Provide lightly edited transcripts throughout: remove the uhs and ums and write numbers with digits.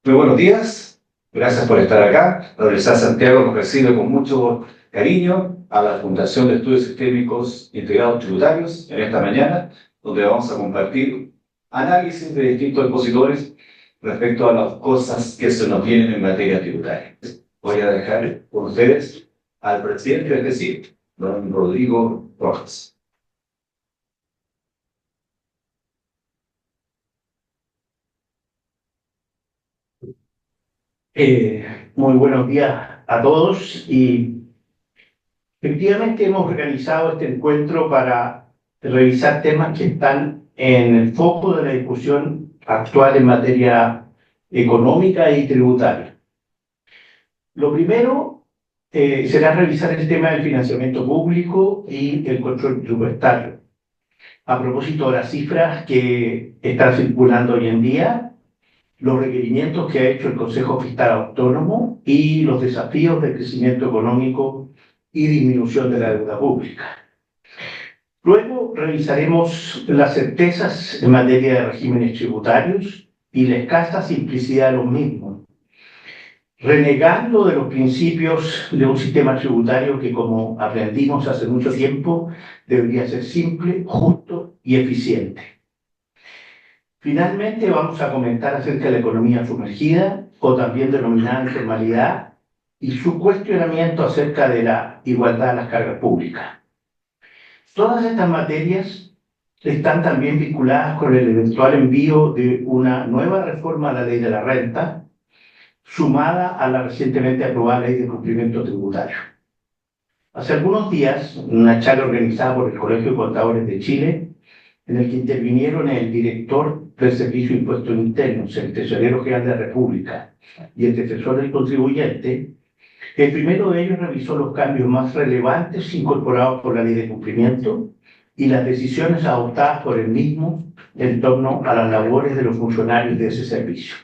Muy buenos días, gracias por estar acá. La Universidad de Santiago nos recibe con mucho cariño a la Fundación de Estudios Sistémicos Integrados Tributarios en esta mañana, donde vamos a compartir análisis de distintos expositores respecto a las cosas que se nos vienen en materia tributaria. Voy a dejar con ustedes al presidente, es decir, don Rodrigo Rojas. Muy buenos días a todos y efectivamente hemos organizado este encuentro para revisar temas que están en el foco de la discusión actual en materia económica y tributaria. Lo primero será revisar el tema del financiamiento público y el control presupuestario. A propósito de las cifras que están circulando hoy en día, los requerimientos que ha hecho el Consejo Fiscal Autónomo y los desafíos de crecimiento económico y disminución de la deuda pública. Luego revisaremos las certezas en materia de regímenes tributarios y la escasa simplicidad de los mismos, renegando de los principios de un sistema tributario que, como aprendimos hace mucho tiempo, debería ser simple, justo y eficiente. Finalmente vamos a comentar acerca de la economía sumergida, o también denominada informalidad, y su cuestionamiento acerca de la igualdad de las cargas públicas. Todas estas materias están también vinculadas con el eventual envío de una nueva reforma a la ley de la renta, sumada a la recientemente aprobada ley de cumplimiento tributario. Hace algunos días, en una charla organizada por el Colegio de Contadores de Chile, en el que intervinieron el director del Servicio de Impuestos Internos, el Tesorero General de la República y el defensor del contribuyente, el primero de ellos revisó los cambios más relevantes incorporados por la ley de cumplimiento y las decisiones adoptadas por el mismo en torno a las labores de los funcionarios de ese servicio.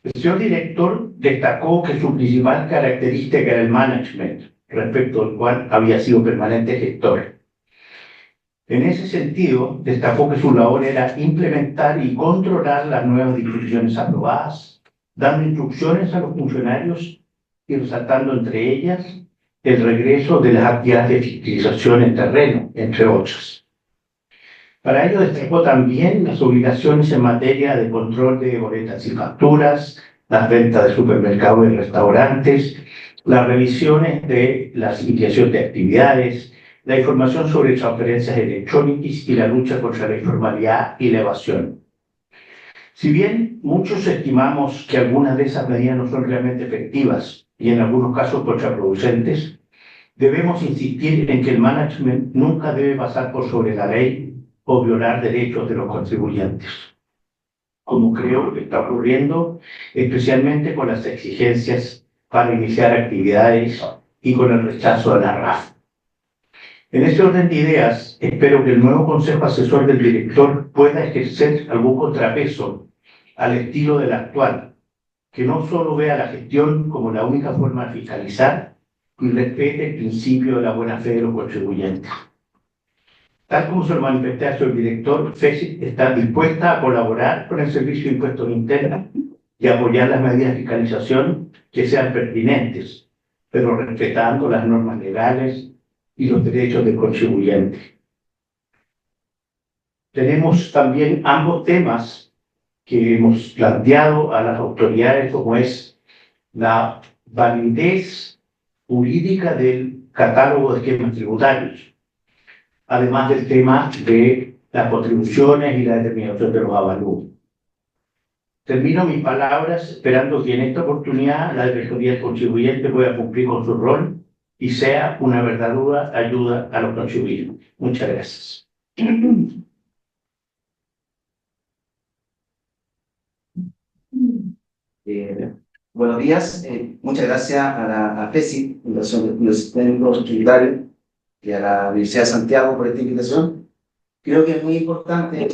El señor director destacó que su principal característica era el management, respecto al cual había sido permanente gestor. En ese sentido, destacó que su labor era implementar y controlar las nuevas disposiciones aprobadas, dando instrucciones a los funcionarios y resaltando entre ellas el regreso de las actividades de fiscalización en terreno, entre otras. Para ello destacó también las obligaciones en materia de control de boletas y facturas, las ventas de supermercados y restaurantes, las revisiones de las iniciaciones de actividades, la información sobre transferencias electrónicas y la lucha contra la informalidad y la evasión. Si bien muchos estimamos que algunas de esas medidas no son realmente efectivas y en algunos casos contraproducentes, debemos insistir en que el management nunca debe pasar por sobre la ley o violar derechos de los contribuyentes, como creo que está ocurriendo, especialmente con las exigencias para iniciar actividades y con el rechazo de la RAF. En ese orden de ideas, espero que el nuevo Consejo Asesor del Director pueda ejercer algún contrapeso al estilo del actual, que no solo vea la gestión como la única forma de fiscalizar y respete el principio de la buena fe de los contribuyentes. Tal como se lo manifesté a su director, FESIC está dispuesta a colaborar con el Servicio de Impuestos Internos y apoyar las medidas de fiscalización que sean pertinentes, pero respetando las normas legales y los derechos del contribuyente. Tenemos también ambos temas que hemos planteado a las autoridades, como es la validez jurídica del catálogo de esquemas tributarios, además del tema de las contribuciones y la determinación de los avalúos. Termino mis palabras esperando que en esta oportunidad la Defensoría del Contribuyente pueda cumplir con su rol y sea una verdadera ayuda a los contribuyentes. Muchas gracias. Buenos días, muchas gracias a FESI, Fundación de Estudios Sistémicos Tributarios, y a la Universidad de Santiago por esta invitación. Creo que es muy importante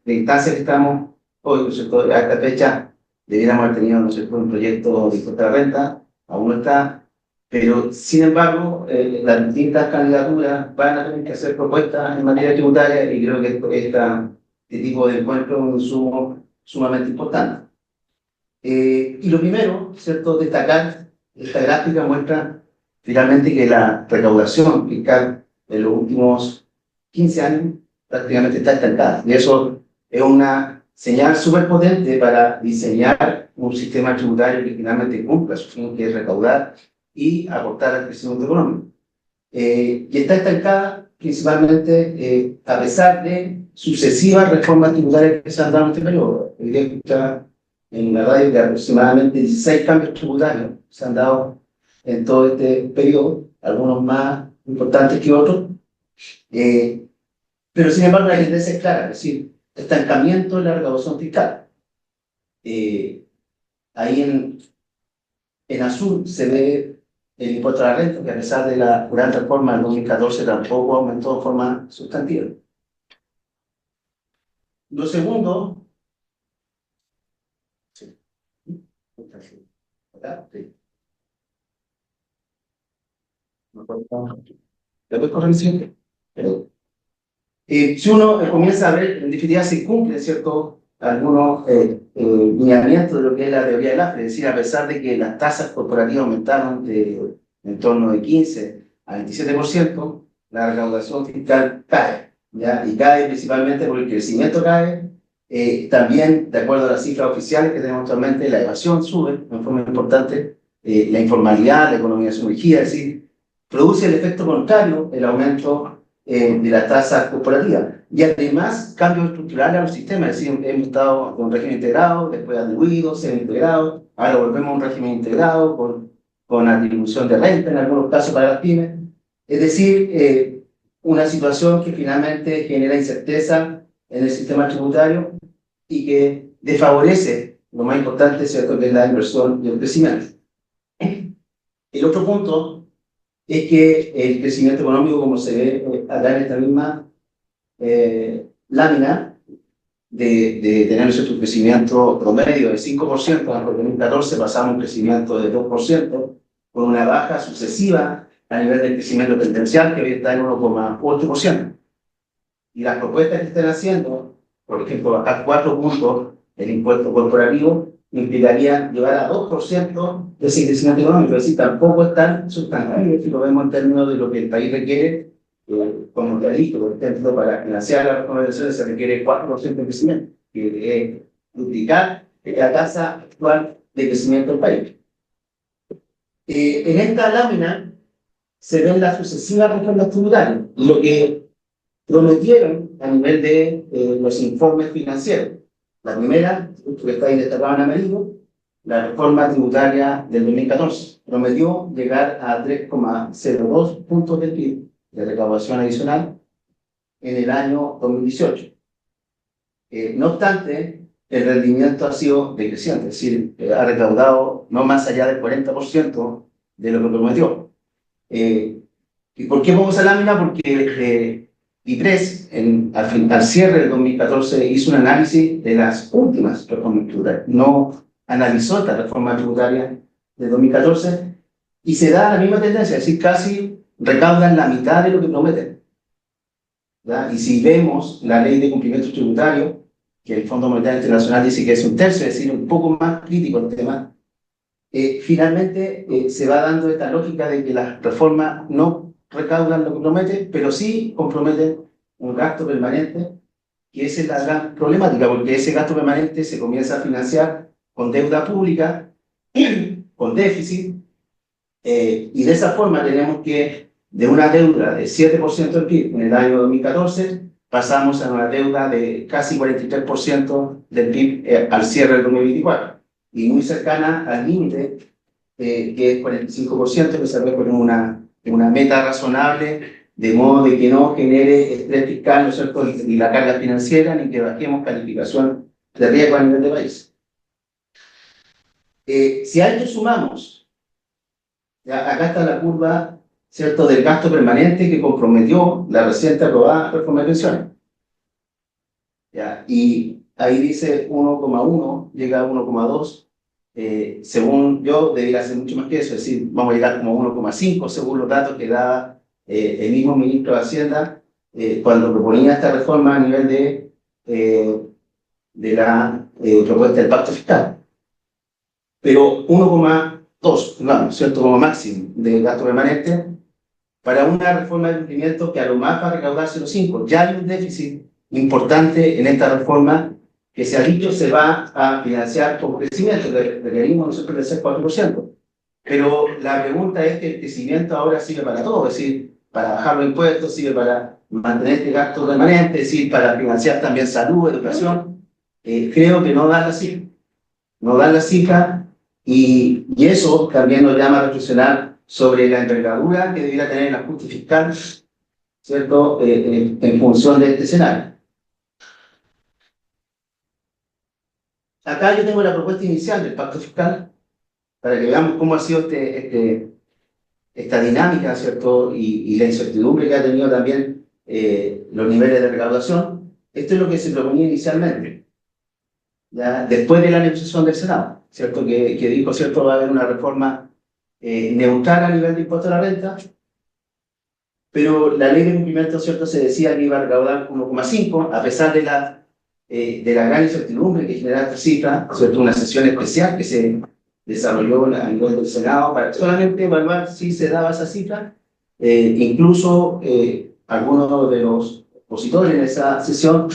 la instancia que estamos hoy, ¿no es cierto? A esta fecha debiéramos haber tenido, ¿no es cierto?, un proyecto de impuesto a la renta, aún no está, pero sin embargo las distintas candidaturas van a tener que hacer propuestas en materia tributaria y creo que este tipo de encuentro es un insumo sumamente importante. Y lo primero, ¿cierto?, destacar, esta gráfica muestra finalmente que la recaudación fiscal en los últimos 15 años prácticamente está estancada. Y eso es una señal súper potente para diseñar un sistema tributario que finalmente cumpla su fin, que es recaudar y aportar al crecimiento económico. Y está estancada principalmente a pesar de sucesivas reformas tributarias que se han dado en este periodo. Hoy día está en la radio que aproximadamente 16 cambios tributarios se han dado en todo este periodo, algunos más importantes que otros. Pero sin embargo la tendencia es clara, es decir, estancamiento en la recaudación fiscal. Ahí en azul se ve el impuesto a la renta, que a pesar de la gran reforma del 2014 tampoco aumentó de forma sustantiva. Lo segundo, sí. ¿Acá? Sí. Después corre el siguiente. Si uno comienza a ver, en definitiva se cumplen, ¿cierto?, algunos lineamientos de lo que es la teoría del AFRE, es decir, a pesar de que las tasas corporativas aumentaron de en torno de 15 a 27%, la recaudación fiscal cae, ¿ya? Y cae principalmente porque el crecimiento cae, también, de acuerdo a las cifras oficiales que tenemos actualmente, la evasión sube en forma importante, la informalidad, la economía sumergida, es decir, produce el efecto contrario, el aumento de la tasa corporativa. Y además, cambios estructurales a los sistemas, es decir, hemos estado con un régimen integrado, después atribuido, semi-integrado, ahora volvemos a un régimen integrado con atribución de renta, en algunos casos para las pymes. Es decir, una situación que finalmente genera incerteza en el sistema tributario y que desfavorece, lo más importante, ¿cierto?, que es la inversión y el crecimiento. El otro punto es que el crecimiento económico, como se ve acá en esta misma lámina, de tener un crecimiento promedio de 5%, en el 2014 pasamos a un crecimiento de 2%, con una baja sucesiva a nivel del crecimiento tendencial, que hoy está en 1,8%. Y las propuestas que están haciendo, por ejemplo, bajar 4 puntos el impuesto corporativo, implicaría llevar a 2% de ese crecimiento económico, es decir, tampoco es tan sustantivo si lo vemos en términos de lo que el país requiere, como te he dicho, por ejemplo, para financiar las recomendaciones se requiere 4% de crecimiento, que es duplicar la tasa actual de crecimiento del país. En esta lámina se ven las sucesivas reformas tributarias, lo que prometieron a nivel de los informes financieros. La primera, que está ahí destacado en amarillo, la reforma tributaria del 2014, prometió llegar a 3,02 puntos del PIB de recaudación adicional en el año 2018. No obstante, el rendimiento ha sido decreciente, es decir, ha recaudado no más allá del 40% de lo que prometió. ¿Y por qué pongo esa lámina? Porque IPRES, al cierre del 2014, hizo un análisis de las últimas reformas tributarias. No analizó esta reforma tributaria de 2014 y se da la misma tendencia, es decir, casi recaudan la mitad de lo que prometen, ¿ya? Y si vemos la ley de cumplimiento tributario, que el Fondo Monetario Internacional dice que es un tercio, es decir, un poco más crítico el tema, finalmente se va dando esta lógica de que las reformas no recaudan lo que prometen, pero sí comprometen un gasto permanente, que esa es la gran problemática, porque ese gasto permanente se comienza a financiar con deuda pública, con déficit, y de esa forma tenemos que, de una deuda de 7% del PIB en el año 2014, pasamos a una deuda de casi 43% del PIB al cierre del 2024, y muy cercana al límite, que es 45%, que se ve con una meta razonable, de modo de que no genere estrés fiscal, ¿no es cierto?, y la carga financiera, ni que bajemos calificación de riesgo a nivel de país. Si a esto sumamos, ya, acá está la curva, ¿cierto?, del gasto permanente que comprometió la reciente aprobada reforma de pensiones. Ya, y ahí dice 1,1, llega a 1,2. Según yo, debería ser mucho más que eso, es decir, vamos a llegar como 1,5 según los datos que daba el mismo ministro de Hacienda cuando proponía esta reforma a nivel de la propuesta del pacto fiscal. pero 1,2, vamos, ¿cierto? Como máximo de gasto permanente para una reforma de cumplimiento que a lo más va a recaudar 0,5. Ya hay un déficit importante en esta reforma que se ha dicho se va a financiar por crecimiento, requerimos nosotros crecer 4%. Pero la pregunta es que el crecimiento ahora sirve para todo, es decir, para bajar los impuestos, sirve para mantener este gasto permanente, es decir, para financiar también salud, educación. Creo que no dan la cifra, no dan la cifra y eso también nos llama a reflexionar sobre la envergadura que debiera tener el ajuste fiscal, ¿cierto?, en función de este escenario. Acá yo tengo la propuesta inicial del pacto fiscal, para que veamos cómo ha sido esta dinámica, ¿cierto? Y la incertidumbre que ha tenido también los niveles de recaudación. Esto es lo que se proponía inicialmente, ¿ya? Después de la negociación del Senado, ¿cierto? Que dijo, ¿cierto?, va a haber una reforma neutral a nivel de impuesto a la renta, pero la ley de cumplimiento, ¿cierto?, se decía que iba a recaudar 1,5, a pesar de la gran incertidumbre que genera esta cifra, ¿cierto? Una sesión especial que se desarrolló a nivel del Senado para solamente evaluar si se daba esa cifra. Incluso algunos de los opositores en esa sesión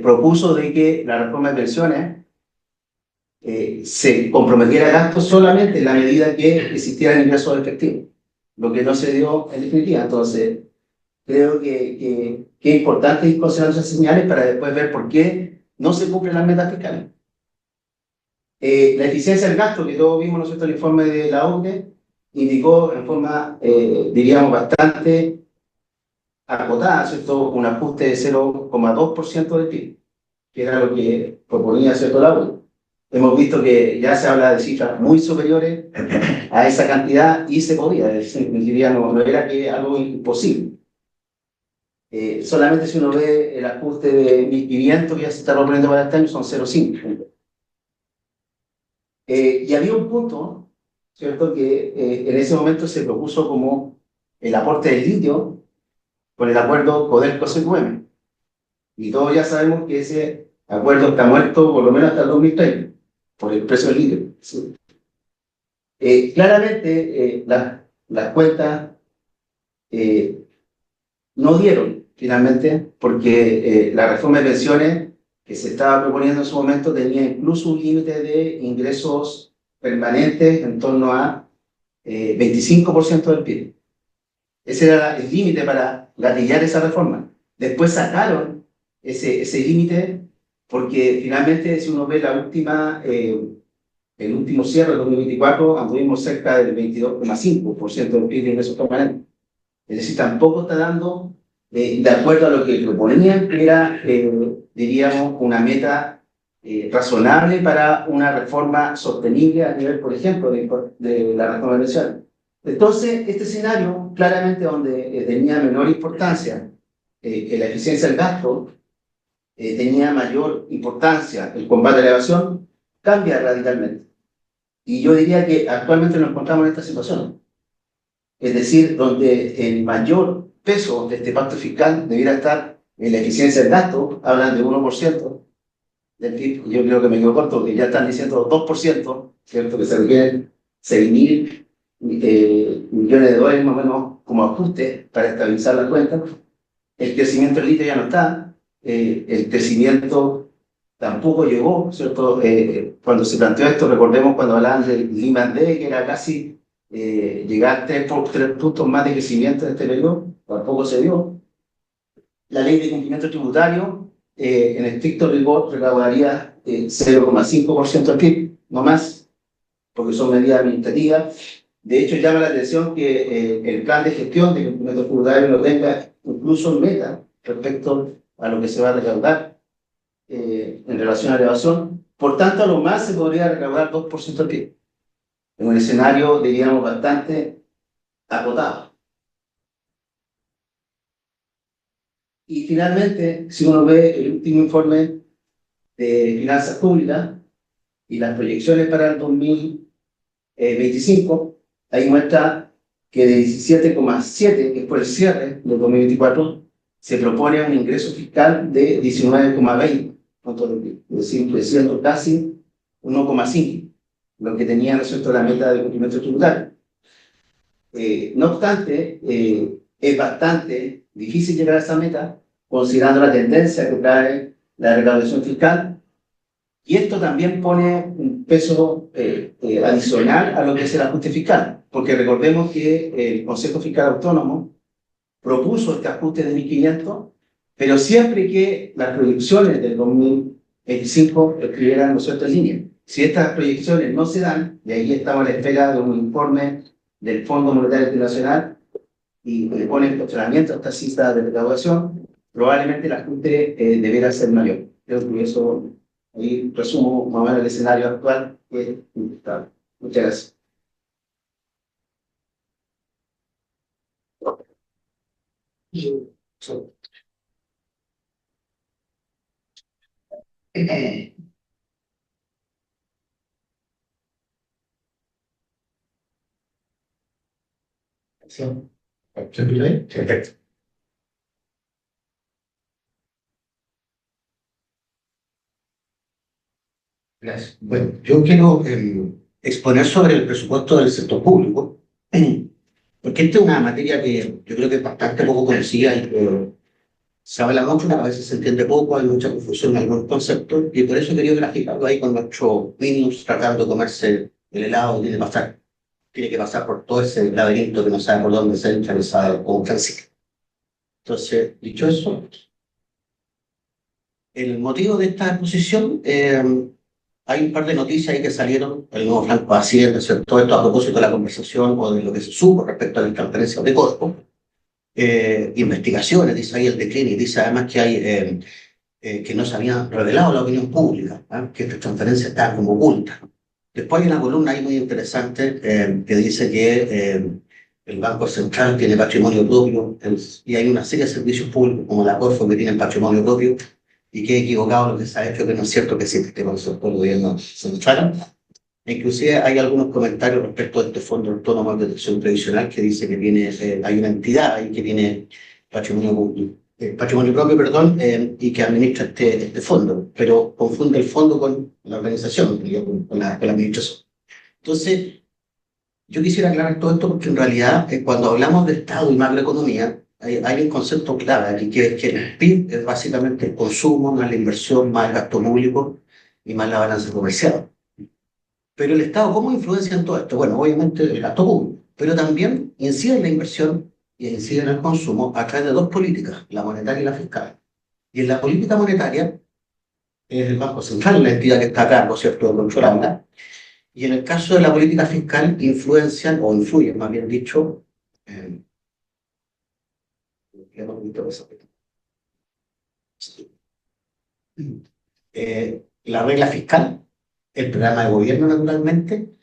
propuso de que la reforma de pensiones se comprometiera a gastos solamente en la medida que existieran ingresos efectivos, lo que no se dio en definitiva. Entonces, creo que es importante ir considerando esas señales para después ver por qué no se cumplen las metas fiscales. La eficiencia del gasto, que todos vimos, ¿no es cierto?, el informe de la OCDE, indicó en forma, diríamos, bastante acotada, ¿cierto?, un ajuste de 0,2% del PIB, que era lo que proponía, ¿cierto?, la OCDE. Hemos visto que ya se habla de cifras muy superiores a esa cantidad y se podía, diría, no era que algo imposible. Solamente si uno ve el ajuste de 1.500 que ya se está proponiendo para este año, son 0,5. Y había un punto, ¿cierto?, que en ese momento se propuso como el aporte del litio con el acuerdo Codelco-CQM. Y todos ya sabemos que ese acuerdo está muerto por lo menos hasta el 2030, por el precio del litio. ¿Sí? Claramente, las cuentas no dieron finalmente, porque la reforma de pensiones que se estaba proponiendo en su momento tenía incluso un límite de ingresos permanentes en torno a 25% del PIB. Ese era el límite para gatillar esa reforma. Después sacaron ese límite porque finalmente, si uno ve el último cierre del 2024, anduvimos cerca del 22,5% del PIB de ingresos permanentes. Es decir, tampoco está dando, de acuerdo a lo que proponían, que era, diríamos, una meta razonable para una reforma sostenible a nivel, por ejemplo, de la reforma pensional. Entonces, este escenario, claramente donde tenía menor importancia que la eficiencia del gasto, tenía mayor importancia el combate a la evasión, cambia radicalmente. Y yo diría que actualmente nos encontramos en esta situación. Es decir, donde el mayor peso de este pacto fiscal debiera estar en la eficiencia del gasto, hablan de 1% del PIB, yo creo que me quedo corto, que ya están diciendo 2%, ¿cierto?, que se requieren 6.000 millones de dólares más o menos como ajuste para estabilizar la cuenta. El crecimiento del litio ya no está, el crecimiento tampoco llegó, ¿cierto? Cuando se planteó esto, recordemos cuando hablaban del Lehman D, que era casi llegar a 3 puntos más de crecimiento en este periodo, tampoco se dio. La ley de cumplimiento tributario, en estricto rigor, recaudaría 0,5% del PIB, no más, porque son medidas administrativas. De hecho, llama la atención que el plan de gestión de cumplimiento tributario no tenga incluso meta respecto a lo que se va a recaudar en relación a la evasión. Por tanto, a lo más se podría recaudar 2% del PIB, en un escenario, diríamos, bastante acotado. Y finalmente, si uno ve el último informe de finanzas públicas y las proyecciones para el 2025, ahí muestra que de 17,7, que es por el cierre del 2024, se propone un ingreso fiscal de 19,20 puntos del PIB, es decir, creciendo casi 1,5. lo que tenía, ¿no es cierto?, la meta de cumplimiento tributario. No obstante, es bastante difícil llegar a esa meta, considerando la tendencia que trae la recaudación fiscal, y esto también pone un peso adicional a lo que es el ajuste fiscal, porque recordemos que el Consejo Fiscal Autónomo propuso este ajuste de 1.500, pero siempre que las proyecciones del 2025 estuvieran, ¿no es cierto?, en línea. Si estas proyecciones no se dan, y ahí estamos a la espera de un informe del Fondo Monetario Internacional y le pone en cuestionamiento a esta cifra de recaudación, probablemente el ajuste deberá ser mayor. Creo que eso, ahí resumo más o menos el escenario actual, que es inestable. Muchas gracias. ¿Se escucha bien? Perfecto. Gracias. Bueno, yo quiero exponer sobre el presupuesto del sector público, porque esta es una materia que yo creo que es bastante poco conocida y se habla mucho, pero a veces se entiende poco, hay mucha confusión en algunos conceptos, y por eso quería graficarlo ahí con nuestros niños tratando de comerse el helado que tiene que pasar por todo ese laberinto que no sabe por dónde se entra, no sabe cómo transitar. Entonces, dicho eso, el motivo de esta exposición, hay un par de noticias ahí que salieron, el nuevo Franco Hacienda, todo esto a propósito de la conversación o de lo que se supo respecto a la transferencia de Corfo. Investigaciones, dice ahí el declínio, y dice además que hay que no se había revelado a la opinión pública, que estas transferencias estaban como ocultas. Después hay una columna ahí muy interesante que dice que el Banco Central tiene patrimonio propio y hay una serie de servicios públicos como la Corfo que tienen patrimonio propio, y que es equivocado lo que se ha hecho, que no es cierto que existe este concepto del gobierno central. Inclusive hay algunos comentarios respecto a este Fondo Autónomo de Protección Previsional que dice que tiene, hay una entidad ahí que tiene patrimonio propio, perdón, y que administra este fondo, pero confunde el fondo con la organización, digamos, con la administración. Entonces, yo quisiera aclarar todo esto porque en realidad cuando hablamos de Estado y macroeconomía, hay un concepto clave aquí, que es que el PIB es básicamente el consumo, más la inversión, más el gasto público y más la balanza comercial. Pero el Estado, ¿cómo influencia en todo esto? Bueno, obviamente el gasto público, pero también incide en la inversión y incide en el consumo a través de dos políticas, la monetaria y la fiscal. Y en la política monetaria es el Banco Central, la entidad que está a cargo, ¿cierto?, de controlarla. Y en el caso de la política fiscal, influencian, o influyen, más bien dicho, la regla fiscal, el programa de gobierno naturalmente,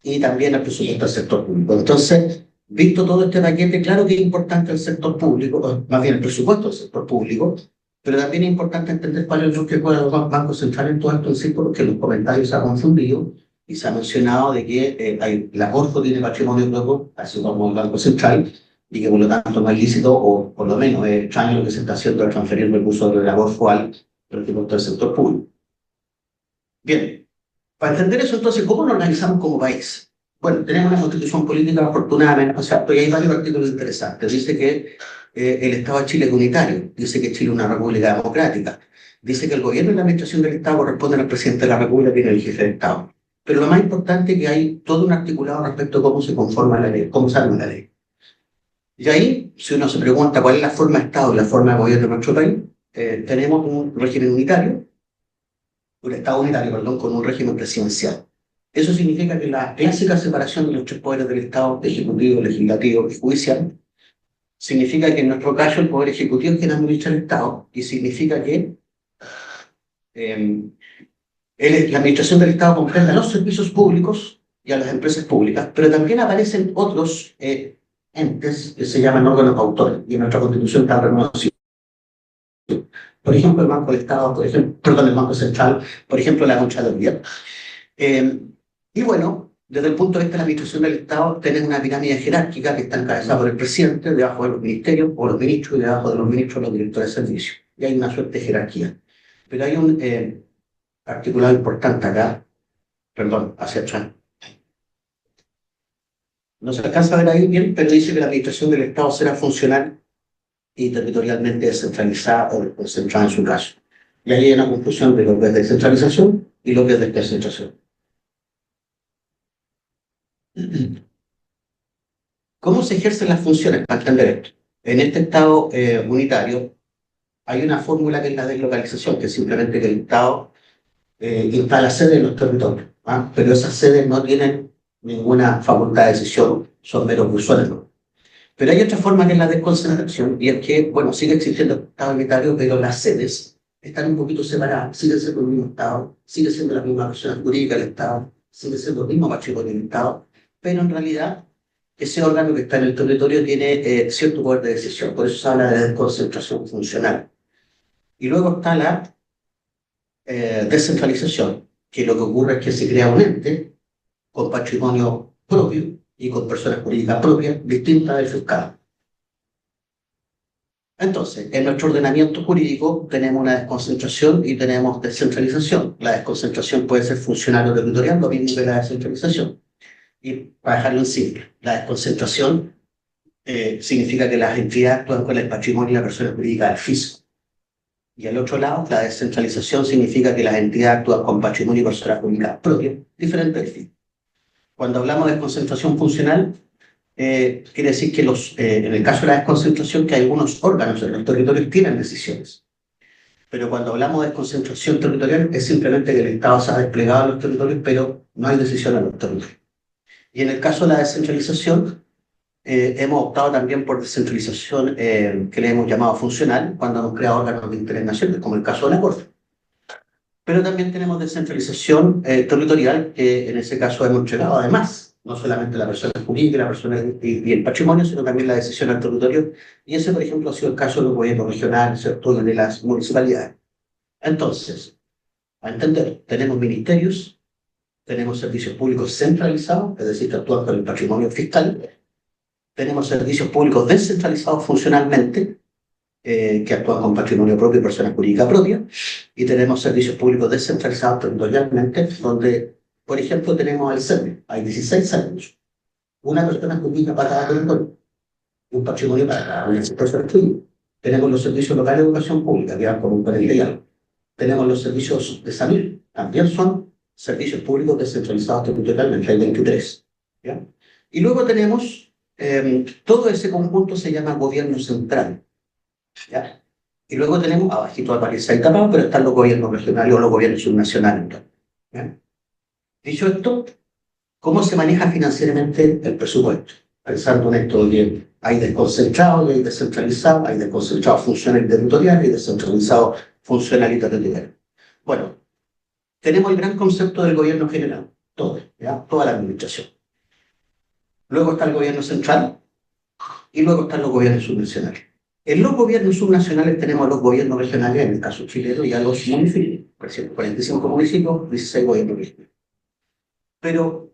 y también el presupuesto del sector público. Entonces, visto todo este paquete, claro que es importante el sector público, o más bien el presupuesto del sector público, pero también es importante entender cuál es el rol que juega el Banco Central en todo esto, en sí, porque en los comentarios se ha confundido y se ha mencionado de que la Corfo tiene patrimonio propio, así como el Banco Central, y que por lo tanto no es lícito, o por lo menos es extraño lo que se está haciendo al transferir recursos de la Corfo al presupuesto del sector público. Bien, para entender eso entonces, ¿cómo nos organizamos como país? Bueno, tenemos una constitución política afortunadamente, o sea, y hay varios artículos interesantes. Dice que el Estado de Chile es unitario, dice que Chile es una república democrática, dice que el gobierno y la administración del Estado corresponden al presidente de la República y al jefe de Estado. Pero lo más importante es que hay todo un articulado respecto a cómo se conforma la ley, cómo se arma la ley. Y ahí, si uno se pregunta cuál es la forma de Estado y la forma de gobierno de nuestro país, tenemos un régimen unitario, un Estado unitario, perdón, con un régimen presidencial. Eso significa que la clásica separación de los tres poderes del Estado, ejecutivo, legislativo y judicial, significa que en nuestro caso el poder ejecutivo es quien administra el Estado, y significa que la administración del Estado comprende a los servicios públicos y a las empresas públicas, pero también aparecen otros entes que se llaman órganos autores, y en nuestra Constitución está reconocido. Por ejemplo, el Banco del Estado, el Banco Central, por ejemplo, la Contraloría. Y bueno, desde el punto de vista de la administración del Estado, tenemos una pirámide jerárquica que está encabezada por el presidente, debajo de los ministerios, o los ministros, y debajo de los ministros, los directores de servicio. Y hay una suerte de jerarquía. Pero hay un articulado importante acá, perdón, hacia atrás, No se alcanza a ver ahí bien, pero dice que la administración del Estado será funcional y territorialmente descentralizada o desconcentrada en su caso. Y ahí hay una conclusión de lo que es descentralización y lo que es desconcentración. ¿Cómo se ejercen las funciones para entender esto? En este Estado unitario hay una fórmula que es la deslocalización, que es simplemente que el Estado instala sedes en los territorios, ¿ah? Pero esas sedes no tienen ninguna facultad de decisión, son meros buzones, ¿no? Pero hay otra forma que es la desconcentración, y es que, bueno, sigue existiendo el Estado unitario, pero las sedes están un poquito separadas, sigue siendo el mismo Estado, sigue siendo la misma persona jurídica del Estado, sigue siendo el mismo patrimonio del Estado, pero en realidad ese órgano que está en el territorio tiene cierto poder de decisión, por eso se habla de desconcentración funcional. Y luego está la descentralización, que lo que ocurre es que se crea un ente con patrimonio propio y con personas jurídicas propias distintas del fiscal. Entonces, en nuestro ordenamiento jurídico tenemos una desconcentración y tenemos descentralización. La desconcentración puede ser funcional o territorial, lo mismo que la descentralización. Y para dejarlo en simple, la desconcentración significa que las entidades actúan con el patrimonio y la persona jurídica del fisco. Y al otro lado, la descentralización significa que las entidades actúan con patrimonio y personas jurídicas propias, diferentes del fisco. Cuando hablamos de desconcentración funcional, quiere decir que en el caso de la desconcentración, que algunos órganos en los territorios tienen decisiones. Pero cuando hablamos de desconcentración territorial, es simplemente que el Estado se ha desplegado en los territorios, pero no hay decisión en los territorios. Y en el caso de la descentralización, hemos optado también por descentralización que le hemos llamado funcional, cuando hemos creado órganos de interés nacional, como el caso de la Corte. Pero también tenemos descentralización territorial, que en ese caso hemos entregado además, no solamente la persona jurídica, la persona y el patrimonio, sino también la decisión al territorio. Y ese, por ejemplo, ha sido el caso de los gobiernos regionales, ¿cierto?, de las municipalidades. Entonces, a entender, tenemos ministerios, tenemos servicios públicos centralizados, es decir, que actúan con el patrimonio fiscal. Tenemos servicios públicos descentralizados funcionalmente, que actúan con patrimonio propio y persona jurídica propia, y tenemos servicios públicos descentralizados territorialmente, donde, por ejemplo, tenemos el CERME, hay 16 CERMES, una persona jurídica para cada territorio, un patrimonio para cada una de esas personas jurídicas. Tenemos los servicios locales de educación pública, que van con un 40 y algo. Tenemos los servicios de salud, también son servicios públicos descentralizados territorialmente, hay 23. ¿Ya? Y luego tenemos todo ese conjunto se llama gobierno central. ¿Ya? Y luego tenemos, abajito aparece ahí tapado, pero están los gobiernos regionales o los gobiernos subnacionales. ¿Ya? Dicho esto, ¿cómo se maneja financieramente el presupuesto? Pensando en esto, bien, hay desconcentrado y hay descentralizado, hay desconcentrado funcional y territorial y descentralizado funcional y territorial. Bueno, tenemos el gran concepto del gobierno general, todo, ¿ya? Toda la administración. Luego está el gobierno central y luego están los gobiernos subnacionales. En los gobiernos subnacionales tenemos a los gobiernos regionales, en el caso chileno, y a los municipios. Por ejemplo, 45 municipios, 16 gobiernos regionales. Pero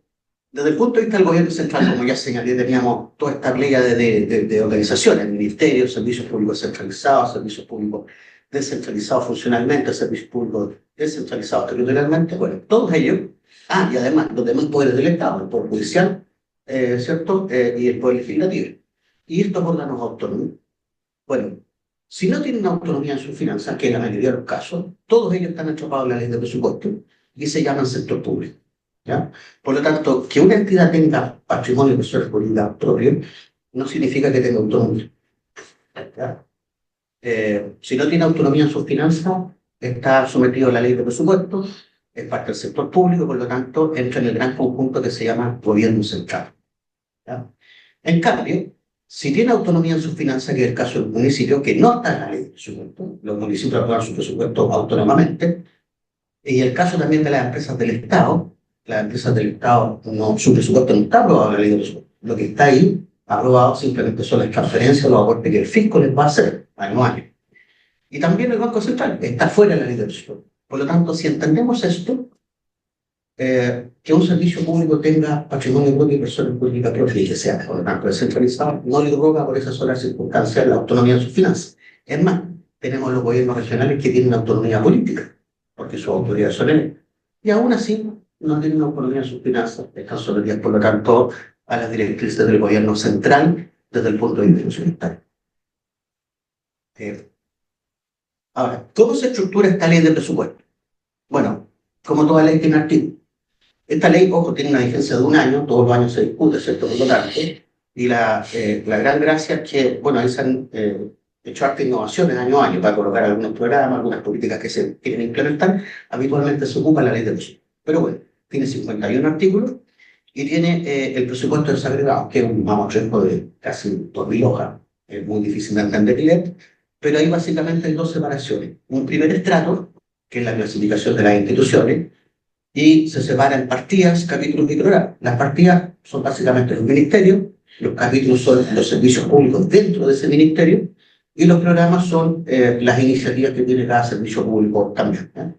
desde el punto de vista del gobierno central, como ya señalé, teníamos toda esta playa de organizaciones, ministerios, servicios públicos centralizados, servicios públicos descentralizados funcionalmente, servicios públicos descentralizados territorialmente. Bueno, todos ellos, y además los demás poderes del Estado, el poder judicial, ¿cierto? Y el poder legislativo. Y estos órganos autónomos, bueno, si no tienen autonomía en sus finanzas, que en la mayoría de los casos, todos ellos están atrapados en la ley de presupuesto y se llaman sector público. ¿Ya? Por lo tanto, que una entidad tenga patrimonio de su seguridad propio no significa que tenga autonomía. ¿Ya? Si no tiene autonomía en sus finanzas, está sometido a la ley de presupuesto, es parte del sector público, por lo tanto, entra en el gran conjunto que se llama gobierno central. ¿Ya? En cambio, si tiene autonomía en sus finanzas, que es el caso del municipio, que no está en la ley de presupuesto, los municipios aprueban su presupuesto autónomamente, y el caso también de las empresas del Estado, las empresas del Estado, su presupuesto no está aprobado en la ley de presupuesto. Lo que está ahí, aprobado, simplemente son las transferencias o los aportes que el fisco les va a hacer año a año. Y también el Banco Central está fuera de la ley de presupuesto. Por lo tanto, si entendemos esto, que un servicio público tenga patrimonio propio y persona pública propia y que sea, por lo tanto, descentralizado, no le roga por esas solas circunstancias la autonomía de sus finanzas. Es más, tenemos los gobiernos regionales que tienen autonomía política, porque sus autoridades son electas. Y aún así, no tienen autonomía en sus finanzas, están sometidas, por lo tanto, a las directrices del gobierno central desde el punto de vista presupuestario. Ahora, ¿cómo se estructura esta ley de presupuesto? Bueno, como toda ley tiene artículos. Esta ley, ojo, tiene una vigencia de un año, todos los años se discute, ¿cierto? Por lo tanto, y la gran gracia es que, bueno, ahí se han hecho hartas innovaciones año a año para colocar algunos programas, algunas políticas que se quieren implementar. Habitualmente se ocupa la ley de presupuesto. Pero bueno, tiene 51 artículos y tiene el presupuesto desagregado, que es un mamotreco de casi 2.000 hojas. Es muy difícil de entender y leer, pero ahí básicamente hay dos separaciones. Un primer estrato, que es la clasificación de las instituciones, y se separa en partidas, capítulos y programas. Las partidas son básicamente los ministerios, los capítulos son los servicios públicos dentro de ese ministerio, y los programas son las iniciativas que tiene cada servicio público también.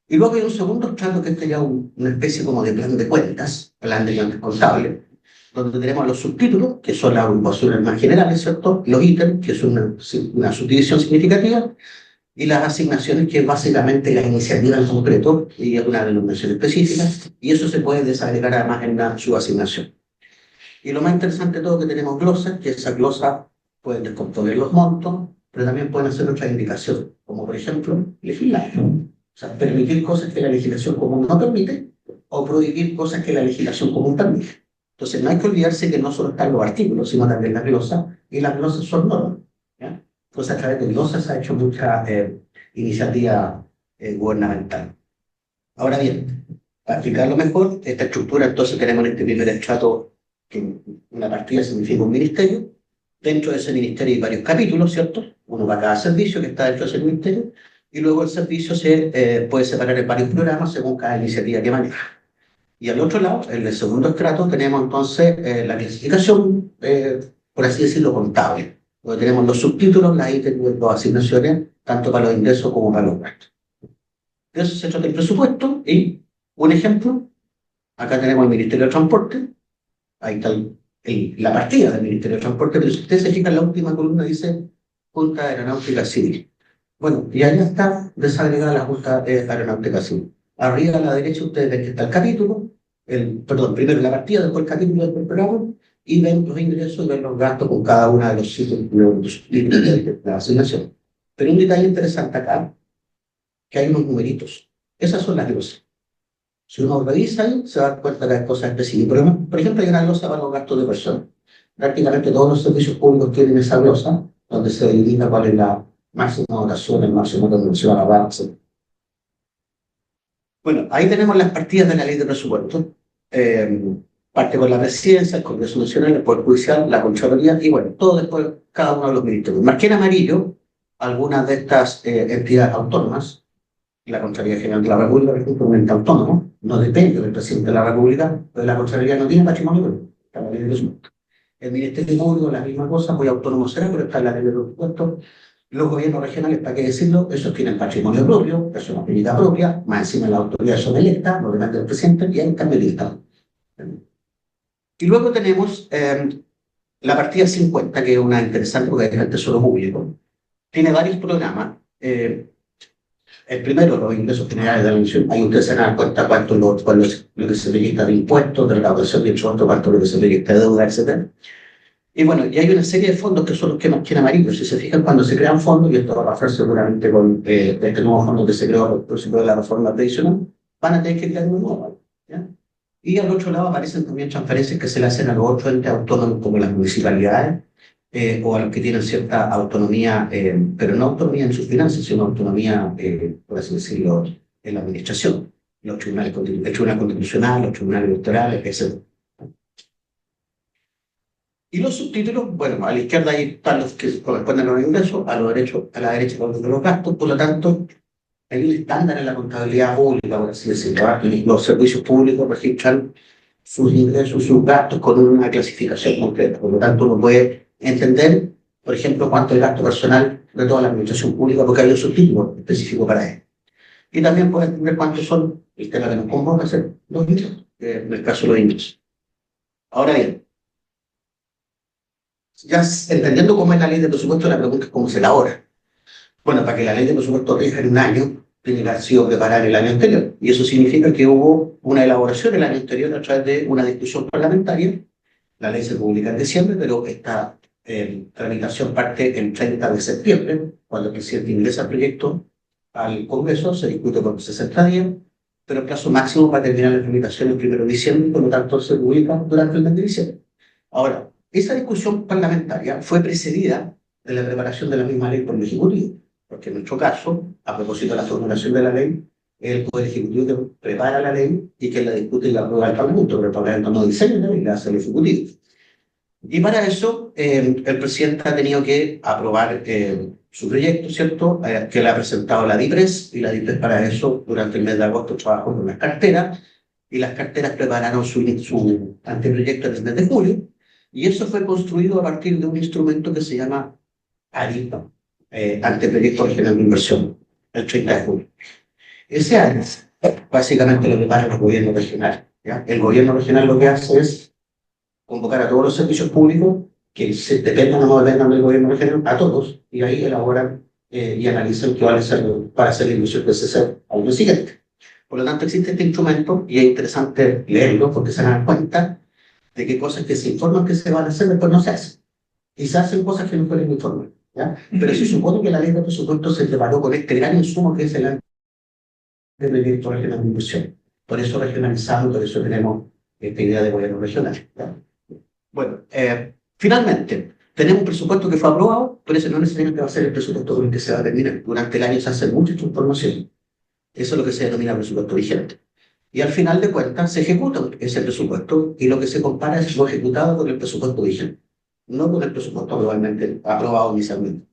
Y luego hay un segundo estrato que es ya una especie como de plan de cuentas contable, donde tenemos los subtítulos, que son las agrupaciones más generales, ¿cierto? Los ítems, que son una subdivisión significativa, y las asignaciones, que es básicamente la iniciativa en concreto y una denominación específica, y eso se puede desagregar además en una subasignación. Y lo más interesante de todo, que tenemos glosas, que esas glosas pueden descomponer los montos, pero también pueden hacer otras indicaciones, como por ejemplo, legislar. O sea, permitir cosas que la legislación común no permite, o prohibir cosas que la legislación común permite. Entonces no hay que olvidarse que no solo están los artículos, sino también las glosas, y las glosas son normas. ¿Ya? Entonces a través de glosas se ha hecho mucha iniciativa gubernamental. Ahora bien, para explicarlo mejor, esta estructura, entonces tenemos en este primer estrato que una partida significa un ministerio. Dentro de ese ministerio hay varios capítulos, ¿cierto? Uno para cada servicio que está dentro de ese ministerio, y luego el servicio se puede separar en varios programas según cada iniciativa que maneja. Y al otro lado, en el segundo estrato, tenemos entonces la clasificación, por así decirlo, contable, donde tenemos los subtítulos, las ítems, las asignaciones, tanto para los ingresos como para los gastos. De eso se trata el presupuesto, y un ejemplo, acá tenemos el Ministerio de Transporte, ahí está la partida del Ministerio de Transporte, pero si ustedes se fijan, la última columna dice Junta Aeronáutica Civil. Bueno, y allá está desagregada la Junta Aeronáutica Civil. Arriba a la derecha ustedes ven que está el capítulo, primero la partida, después el capítulo, después el programa, y ven los ingresos y ven los gastos con cada una de los sitios de la asignación. Pero un detalle interesante acá, que hay unos numeritos. Esas son las glosas. Si uno revisa ahí, se da cuenta que hay cosas específicas. Por ejemplo, hay una glosa para los gastos de personas. Prácticamente todos los servicios públicos tienen esa glosa, donde se delimita cuál es la máxima dotación, el máximo de dotación a la base. Bueno, ahí tenemos las partidas de la ley de presupuesto. Parte con la presidencia, el Congreso Nacional, el Poder Judicial, la Contraloría, y bueno, todo después, cada uno de los ministerios. Marqué en amarillo algunas de estas entidades autónomas. La Contraloría General de la República, por ejemplo, un ente autónomo, no depende del presidente de la República, pero la Contraloría no tiene patrimonio propio, está en la ley de presupuesto. El Ministerio Público, la misma cosa, muy autónomo será, pero está en la ley de presupuesto. Los gobiernos regionales, ¿para qué decirlo? Esos tienen patrimonio propio, personas jurídicas propia, más encima la autoridad son electas, no depende del presidente, y hay un cambio de Estado. Y luego tenemos la partida 50, que es una interesante porque es el Tesoro Público. Tiene varios programas. El primero, los ingresos generales de la nación. Ahí ustedes se dan cuenta cuánto lo que se proyecta de impuestos, de recaudación de impuestos, cuánto lo que se proyecta de deuda, etc. Y bueno, y hay una serie de fondos que son los que marqué en amarillo. Si se fijan, cuando se crean fondos, y esto va a pasar seguramente con este nuevo fondo que se creó por ejemplo de la reforma tradicional, van a tener que crear un nuevo. ¿Ya? Y al otro lado aparecen también transferencias que se le hacen a los otros entes autónomos como las municipalidades, o a los que tienen cierta autonomía, pero no autonomía en sus finanzas, sino autonomía, por así decirlo, en la administración. El Tribunal Constitucional, los tribunales electorales, etc. Y los subtítulos, bueno, a la izquierda ahí están los que corresponden a los ingresos, a la derecha los gastos, por lo tanto, hay un estándar en la contabilidad pública, por así decirlo. Los servicios públicos registran sus ingresos, sus gastos con una clasificación concreta. Por lo tanto, uno puede entender, por ejemplo, cuánto es el gasto personal de toda la administración pública, porque hay un subtítulo específico para él. Y también puede entender cuántos son el tema que nos convoca a hacer los ingresos, en el caso de los ingresos. Ahora bien, ya entendiendo cómo es la ley de presupuesto, la pregunta es cómo se elabora. Bueno, para que la ley de presupuesto rija en un año, tiene que haber sido preparada el año anterior. Y eso significa que hubo una elaboración el año anterior a través de una discusión parlamentaria, La ley se publica en diciembre, pero esta tramitación parte el 30 de septiembre, cuando el presidente ingresa el proyecto al Congreso, se discute por 60 días, pero el plazo máximo para terminar la tramitación es el 1 de diciembre, y por lo tanto se publica durante el mes de diciembre. Ahora, esa discusión parlamentaria fue precedida de la preparación de la misma ley por el Ejecutivo, porque en nuestro caso, a propósito de la formulación de la ley, es el Poder Ejecutivo que prepara la ley y que la discute y la aprueba el Parlamento, pero el Parlamento no diseña la ley, la hace el Ejecutivo. Y para eso, el presidente ha tenido que aprobar su proyecto, ¿cierto? Que le ha presentado la DIPRES, y la DIPRES para eso, durante el mes de agosto, trabajó con las carteras, y las carteras prepararon su anteproyecto en el mes de julio, y eso fue construido a partir de un instrumento que se llama ARI, Anteproyecto Regional de Inversión, el 30 de julio. Ese ARI básicamente lo prepara el gobierno regional, ¿ya? El gobierno regional lo que hace es convocar a todos los servicios públicos que se dependan o no dependan del gobierno regional, a todos, y ahí elaboran y analizan qué van a hacer para hacer la inversión necesaria al año siguiente. Por lo tanto, existe este instrumento y es interesante leerlo porque se dan cuenta de que cosas que se informan que se van a hacer después no se hacen. Y se hacen cosas que no pueden informar, ¿ya? Pero se supone que la ley de presupuesto se preparó con este gran insumo que es el anteproyecto regional de inversión. Por eso regionalizado, por eso tenemos esta idea de gobierno regional, ¿ya? Bueno, finalmente, tenemos un presupuesto que fue aprobado, pero ese no necesariamente va a ser el presupuesto con el que se va a terminar. Durante el año se hace mucha transformación. Eso es lo que se denomina presupuesto vigente. Y al final de cuentas se ejecuta ese presupuesto y lo que se compara es lo ejecutado con el presupuesto vigente, no con el presupuesto globalmente aprobado inicialmente.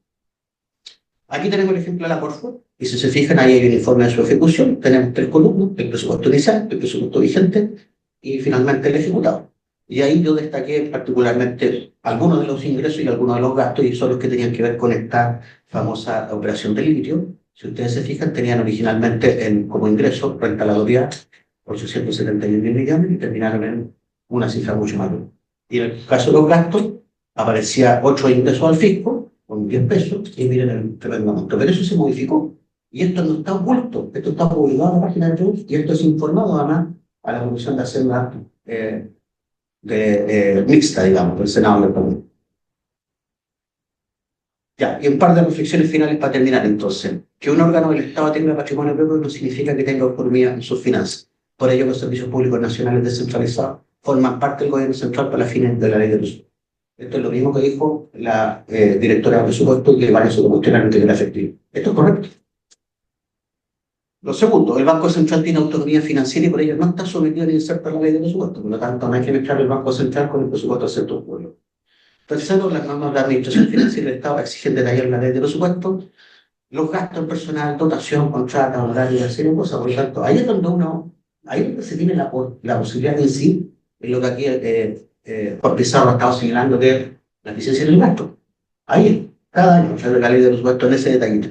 Aquí tenemos el ejemplo de la Corfo, y si se fijan ahí hay un informe de su ejecución. Tenemos 3 columnas, el presupuesto inicial, el presupuesto vigente y finalmente el ejecutado. Y ahí yo destaqué particularmente algunos de los ingresos y algunos de los gastos, y son los que tenían que ver con esta famosa operación de litio. Si ustedes se fijan, tenían originalmente como ingreso renta a la autoridad 871.000 millones y terminaron en una cifra mucho mayor. Y en el caso de los gastos, aparecía 8 ingresos al fisco, con 10 pesos, y miren el tremendo monto. Pero eso se modificó. Y esto no está oculto, esto está publicado en la página de Trust, y esto es informado además a la Comisión de Hacienda mixta, digamos, del Senado del Parlamento. Ya, y un par de reflexiones finales para terminar entonces. Que un órgano del Estado tenga patrimonio propio no significa que tenga autonomía en sus finanzas. Por ello, los servicios públicos nacionales descentralizados forman parte del gobierno central para fines de la ley de presupuesto. Esto es lo mismo que dijo la directora de presupuesto, que varios se lo cuestionaron que era efectivo. Esto es correcto. Lo segundo, el Banco Central tiene autonomía financiera y por ello no está sometido ni inserto a la ley de presupuesto. Por lo tanto, no hay que mezclar el Banco Central con el presupuesto del sector público. Tercero, las normas de administración financiera del Estado exigen detallar la ley de presupuesto, los gastos en personal, dotación, contrato, honorario y una serie de cosas. Por lo tanto, ahí es donde se tiene la posibilidad de incidir en lo que aquí por Pizarro ha estado señalando, que es la eficiencia del gasto. Ahí, cada año, o sea, la ley de presupuesto en ese detallito.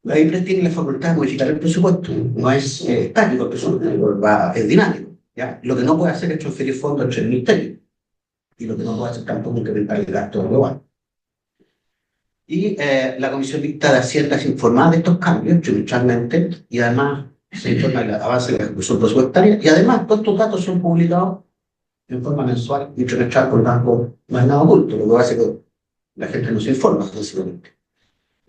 La IPRES tiene la facultad de modificar el presupuesto, no es estático el presupuesto, es dinámico, ¿ya? Lo que no puede hacer es transferir fondos entre el ministerio, y lo que no puede hacer tampoco es incrementar el gasto global. Y la Comisión Mixta de Hacienda es informada de estos cambios trimestralmente, y además se informa del avance de la ejecución presupuestaria, y además todos estos datos son publicados en forma mensual y trimestral, por lo tanto no es nada oculto, lo que hace que la gente no se informa, sencillamente.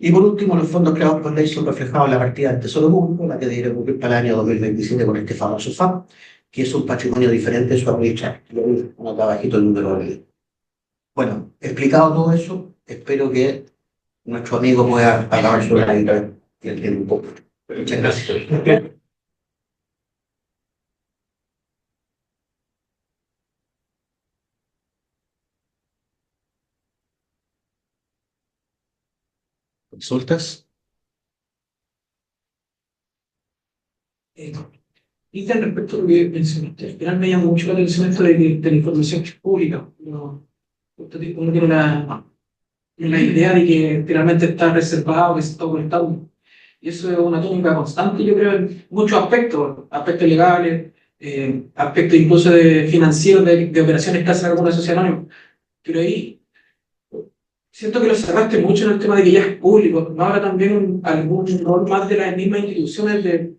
Y por último, los fondos creados por ley son reflejados en la partida del Tesoro Público, la que debería cumplir para el año 2027 con este famoso FAP, que es un patrimonio diferente de su administración. Uno está bajito el número de ley. Bueno, explicado todo eso, espero que nuestro amigo pueda acabar su live y entienda un poco. Muchas gracias. ¿Consultas? Y respecto a lo que mencionaste, al final me llama mucho la atención esto de la información pública. Uno tiene la idea de que finalmente está reservado, que se está ocultando. Y eso es una tónica constante, yo creo, en muchos aspectos, aspectos legales, aspectos incluso financieros, de operaciones que hacen alguna sociedad anónima. Pero ahí siento que lo cerraste mucho en el tema de que ya es público. ¿No habrá también algún rol más de las mismas instituciones de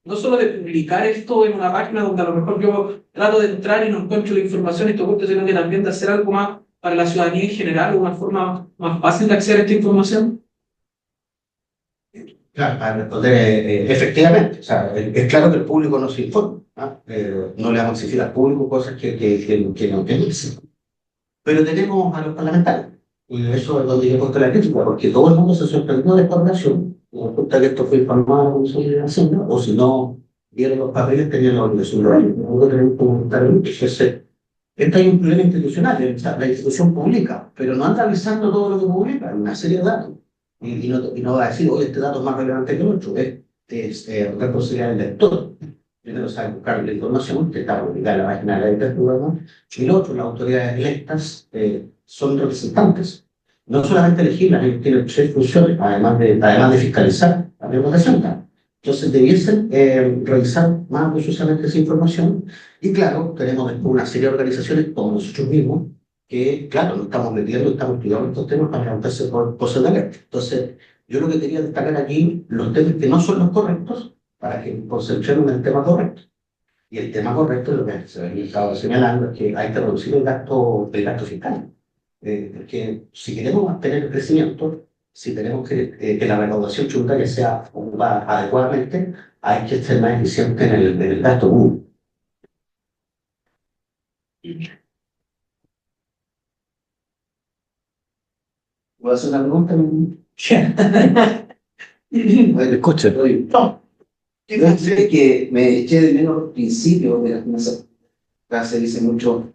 no solo de publicar esto en una página donde a lo mejor yo trato de entrar y no encuentro la información y todo esto, sino que también de hacer algo más para la ciudadanía en general, una forma más fácil de acceder a esta información? Claro, para responder efectivamente, o sea, es claro que el público no se informa, ¿ah? No le vamos a exigir al público cosas que no dicen. Pero tenemos a los parlamentarios, y eso es donde yo he puesto la crítica, porque todo el mundo se sorprendió de esta operación, y resulta que esto fue informado a la Comisión de Hacienda, o si no vieron los papeles, tenían la obligación de verlo. Nosotros tenemos que comentar entonces, este hay un problema institucional, o sea, la institución publica, pero no anda avisando todo lo que publica, una serie de datos. Y no va a decir, oye, este dato es más relevante que el otro, es responsabilidad del lector. Primero sabe buscar la información que está publicada en la página de la literatura, ¿no? Y lo otro, las autoridades electas son representantes. No solamente elegirlas, ellos tienen 3 funciones, además de fiscalizar la representación. Entonces debiesen revisar más minuciosamente esa información. Y claro, tenemos después una serie de organizaciones como nosotros mismos, que, claro, nos estamos metiendo, estamos estudiando estos temas para levantarse por cosas de alerta. Entonces, yo lo que quería destacar aquí, los temas que no son los correctos, para que concentremos en el tema correcto. Y el tema correcto es lo que se había estado señalando, es que hay que reducir el gasto fiscal. Porque si queremos mantener el crecimiento, si tenemos que la recaudación tributaria sea ocupada adecuadamente, hay que ser más eficiente en el gasto público. ¿Puedo hacer una pregunta? Escuche. No. Yo sé que me eché de menos los principios de las finanzas. Acá se dice mucho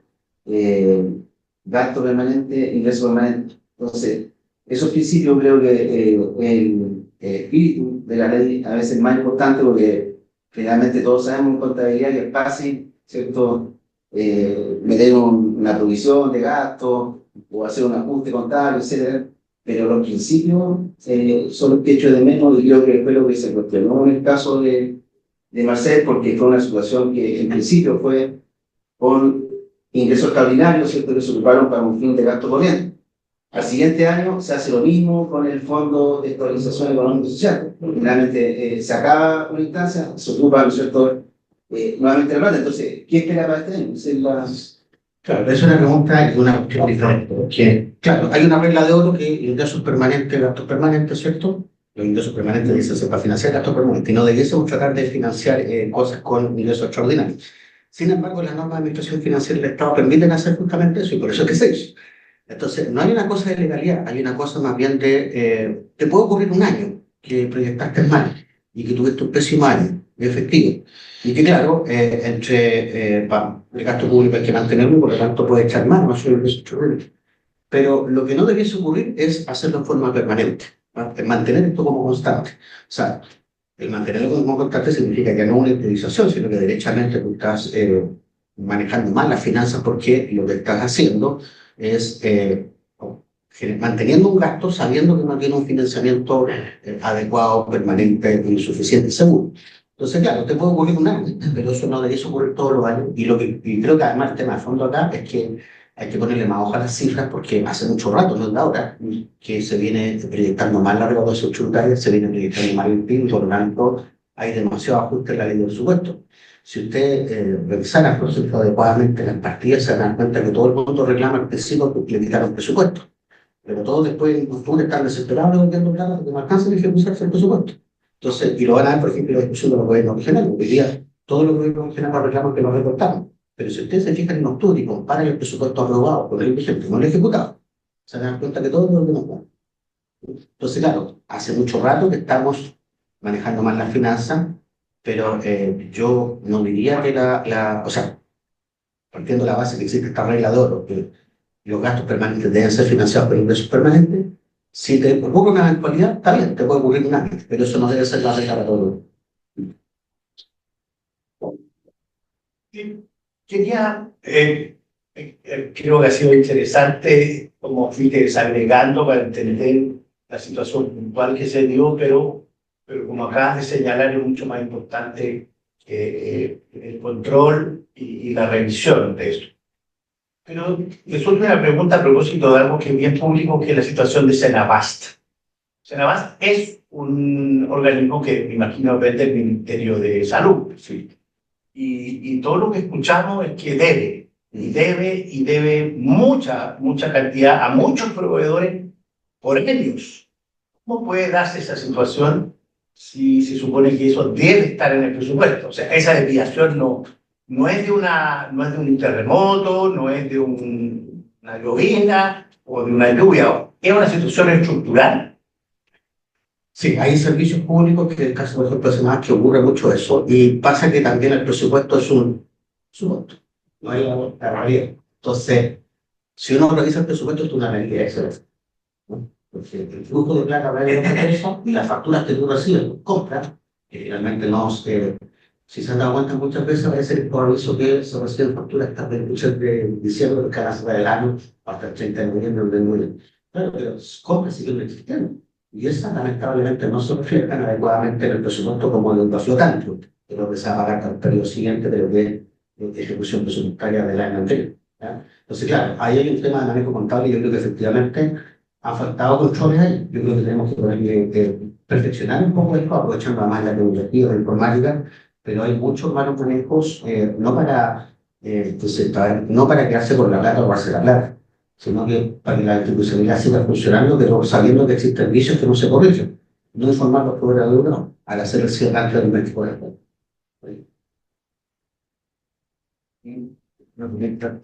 gasto permanente, ingreso permanente. Entonces, esos principios creo que el espíritu de la ley a veces es más importante porque finalmente todos sabemos en contabilidad que es fácil, ¿cierto? Meter una provisión de gasto o hacer un ajuste contable, etcétera. Pero los principios son los que echo de menos y creo que fue lo que se cuestionó en el caso de Marcel, porque fue una situación que en principio fue con ingresos extraordinarios, ¿cierto? Que se ocuparon para un fin de gasto corriente. Al siguiente año se hace lo mismo con el Fondo de Estabilización Económica y Social. Finalmente se acaba una instancia, se ocupa, ¿no es cierto?, nuevamente la plata. Entonces, ¿qué espera para este año? Claro, es una pregunta y una cuestión diferente, porque, claro, hay una regla de oro que ingresos permanentes, gastos permanentes, ¿cierto? Los ingresos permanentes dicen para financiar gastos permanentes, y no debiésemos tratar de financiar cosas con ingresos extraordinarios. Sin embargo, las normas de administración financiera del Estado permiten hacer justamente eso, y por eso es que se hizo. Entonces, no hay una cosa de legalidad, hay una cosa más bien de, te puede ocurrir un año que proyectaste mal y que tuviste un pésimo año, efectivo. Y que claro, entre el gasto público hay que mantenerlo, por lo tanto puede echar mano a su ingreso. Pero lo que no debiese ocurrir es hacerlo en forma permanente, ¿no? Mantener esto como constante. O sea, el mantenerlo como constante significa que no una improvisación, sino que derechamente tú estás manejando mal las finanzas porque lo que estás haciendo es manteniendo un gasto sabiendo que no tiene un financiamiento adecuado, permanente y suficiente, seguro. Entonces, claro, te puede ocurrir un año, pero eso no debería ocurrir todos los años. Y creo que además el tema de fondo acá es que hay que ponerle más ojo a las cifras porque hace mucho rato, no es de ahora, que se viene proyectando mal la recaudación tributaria, se viene proyectando mal el PIB, por lo tanto hay demasiado ajuste en la ley de presupuesto. Si usted revisara el proceso adecuadamente las partidas, se dan cuenta que todo el mundo reclama al principio que le quitaron presupuesto. Pero todos después en octubre están desesperados devolviendo plata porque no alcanzan a ejecutarse el presupuesto. Entonces, y lo van a ver, por ejemplo, en la discusión de los gobiernos regionales, porque hoy día todos los gobiernos regionales reclaman que lo recortaron. Pero si ustedes se fijan en octubre y comparan el presupuesto aprobado con el vigente, no el ejecutado, se dan cuenta que todo es lo que nos da. Entonces, claro, hace mucho rato que estamos manejando mal las finanzas, pero yo no diría que o sea, partiendo de la base que existe esta regla de oro, que los gastos permanentes deben ser financiados por ingresos permanentes, si te ocurre una eventualidad, está bien, te puede ocurrir un año, pero eso no debe ser la regla para todo. Quería, creo que ha sido interesante como fuiste desagregando para entender la situación puntual que se dio, pero como acabas de señalar es mucho más importante el control y la revisión de eso. Pero me surge una pregunta a propósito de algo que es bien público, que es la situación de Senabast. Senabast es un organismo que me imagino que es del Ministerio de Salud. Sí. Y todo lo que escuchamos es que debe mucha cantidad a muchos proveedores por ellos. ¿Cómo puede darse esa situación si se supone que eso debe estar en el presupuesto? O sea, esa desviación no es de un terremoto, no es de una llovizna o de una lluvia, es una situación estructural. Sí, hay servicios públicos que en el caso, por ejemplo, de Semana que ocurre mucho eso, y pasa que también el presupuesto es un monto, no hay la realidad. Entonces, si uno revisa el presupuesto, es una realidad excelente, ¿no? Porque el flujo de plata va a de eso y las facturas que tú recibes, compras, que finalmente no se... Si se han dado cuenta muchas veces, va a ser por aviso que se reciben facturas hasta el 18 de diciembre de cada semana del año, hasta el 30 de noviembre del 9. Claro, pero las compras siguen existiendo. Y esas lamentablemente no se reflejan adecuadamente en el presupuesto como el de flotante, que es lo que se va a pagar para el periodo siguiente de lo que es ejecución presupuestaria del año anterior, ¿ya? Entonces, claro, ahí hay un tema de manejo contable y yo creo que efectivamente han faltado controles ahí. Yo creo que tenemos que perfeccionar un poco esto, aprovechando más la tecnología, la informática, pero hay muchos malos manejos, no para quedarse con la plata o robarse la plata, sino que para que la institucionalidad siga funcionando, pero sabiendo que existen vicios que no se corrigen. No informar a los proveedores, no, al hacer el cierre antes del mes por ejemplo. Una pregunta.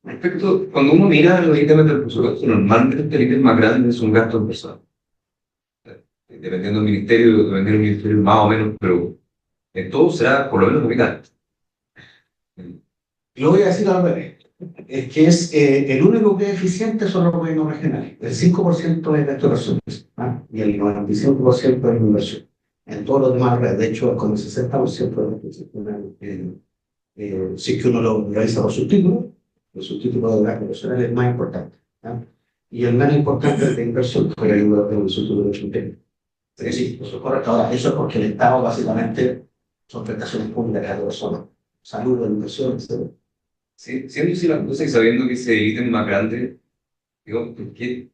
Respecto, cuando uno mira los ítems del presupuesto, normalmente el ítem más grande es un gasto en personal. Dependiendo del ministerio más o menos, pero en todo será por lo menos la mitad. Lo voy a decir al revés. Es que es el único que es eficiente son los gobiernos regionales. El 5% es gasto de personas, ¿ah? Y el 95% es inversión. En todos los demás, de hecho, es con el 60% de gasto nacional. Si es que uno lo realiza por subtítulos, el subtítulo de gasto personal es más importante, ¿ah? Y el menos importante es de inversión, que es el subtítulo de subtítulo. Sí, eso es correcto. Ahora, eso es porque el Estado básicamente son prestaciones públicas de las personas. Salud, educación, etc. Sí, siendo así las cosas y sabiendo que ese ítem más grande, digo, ¿por qué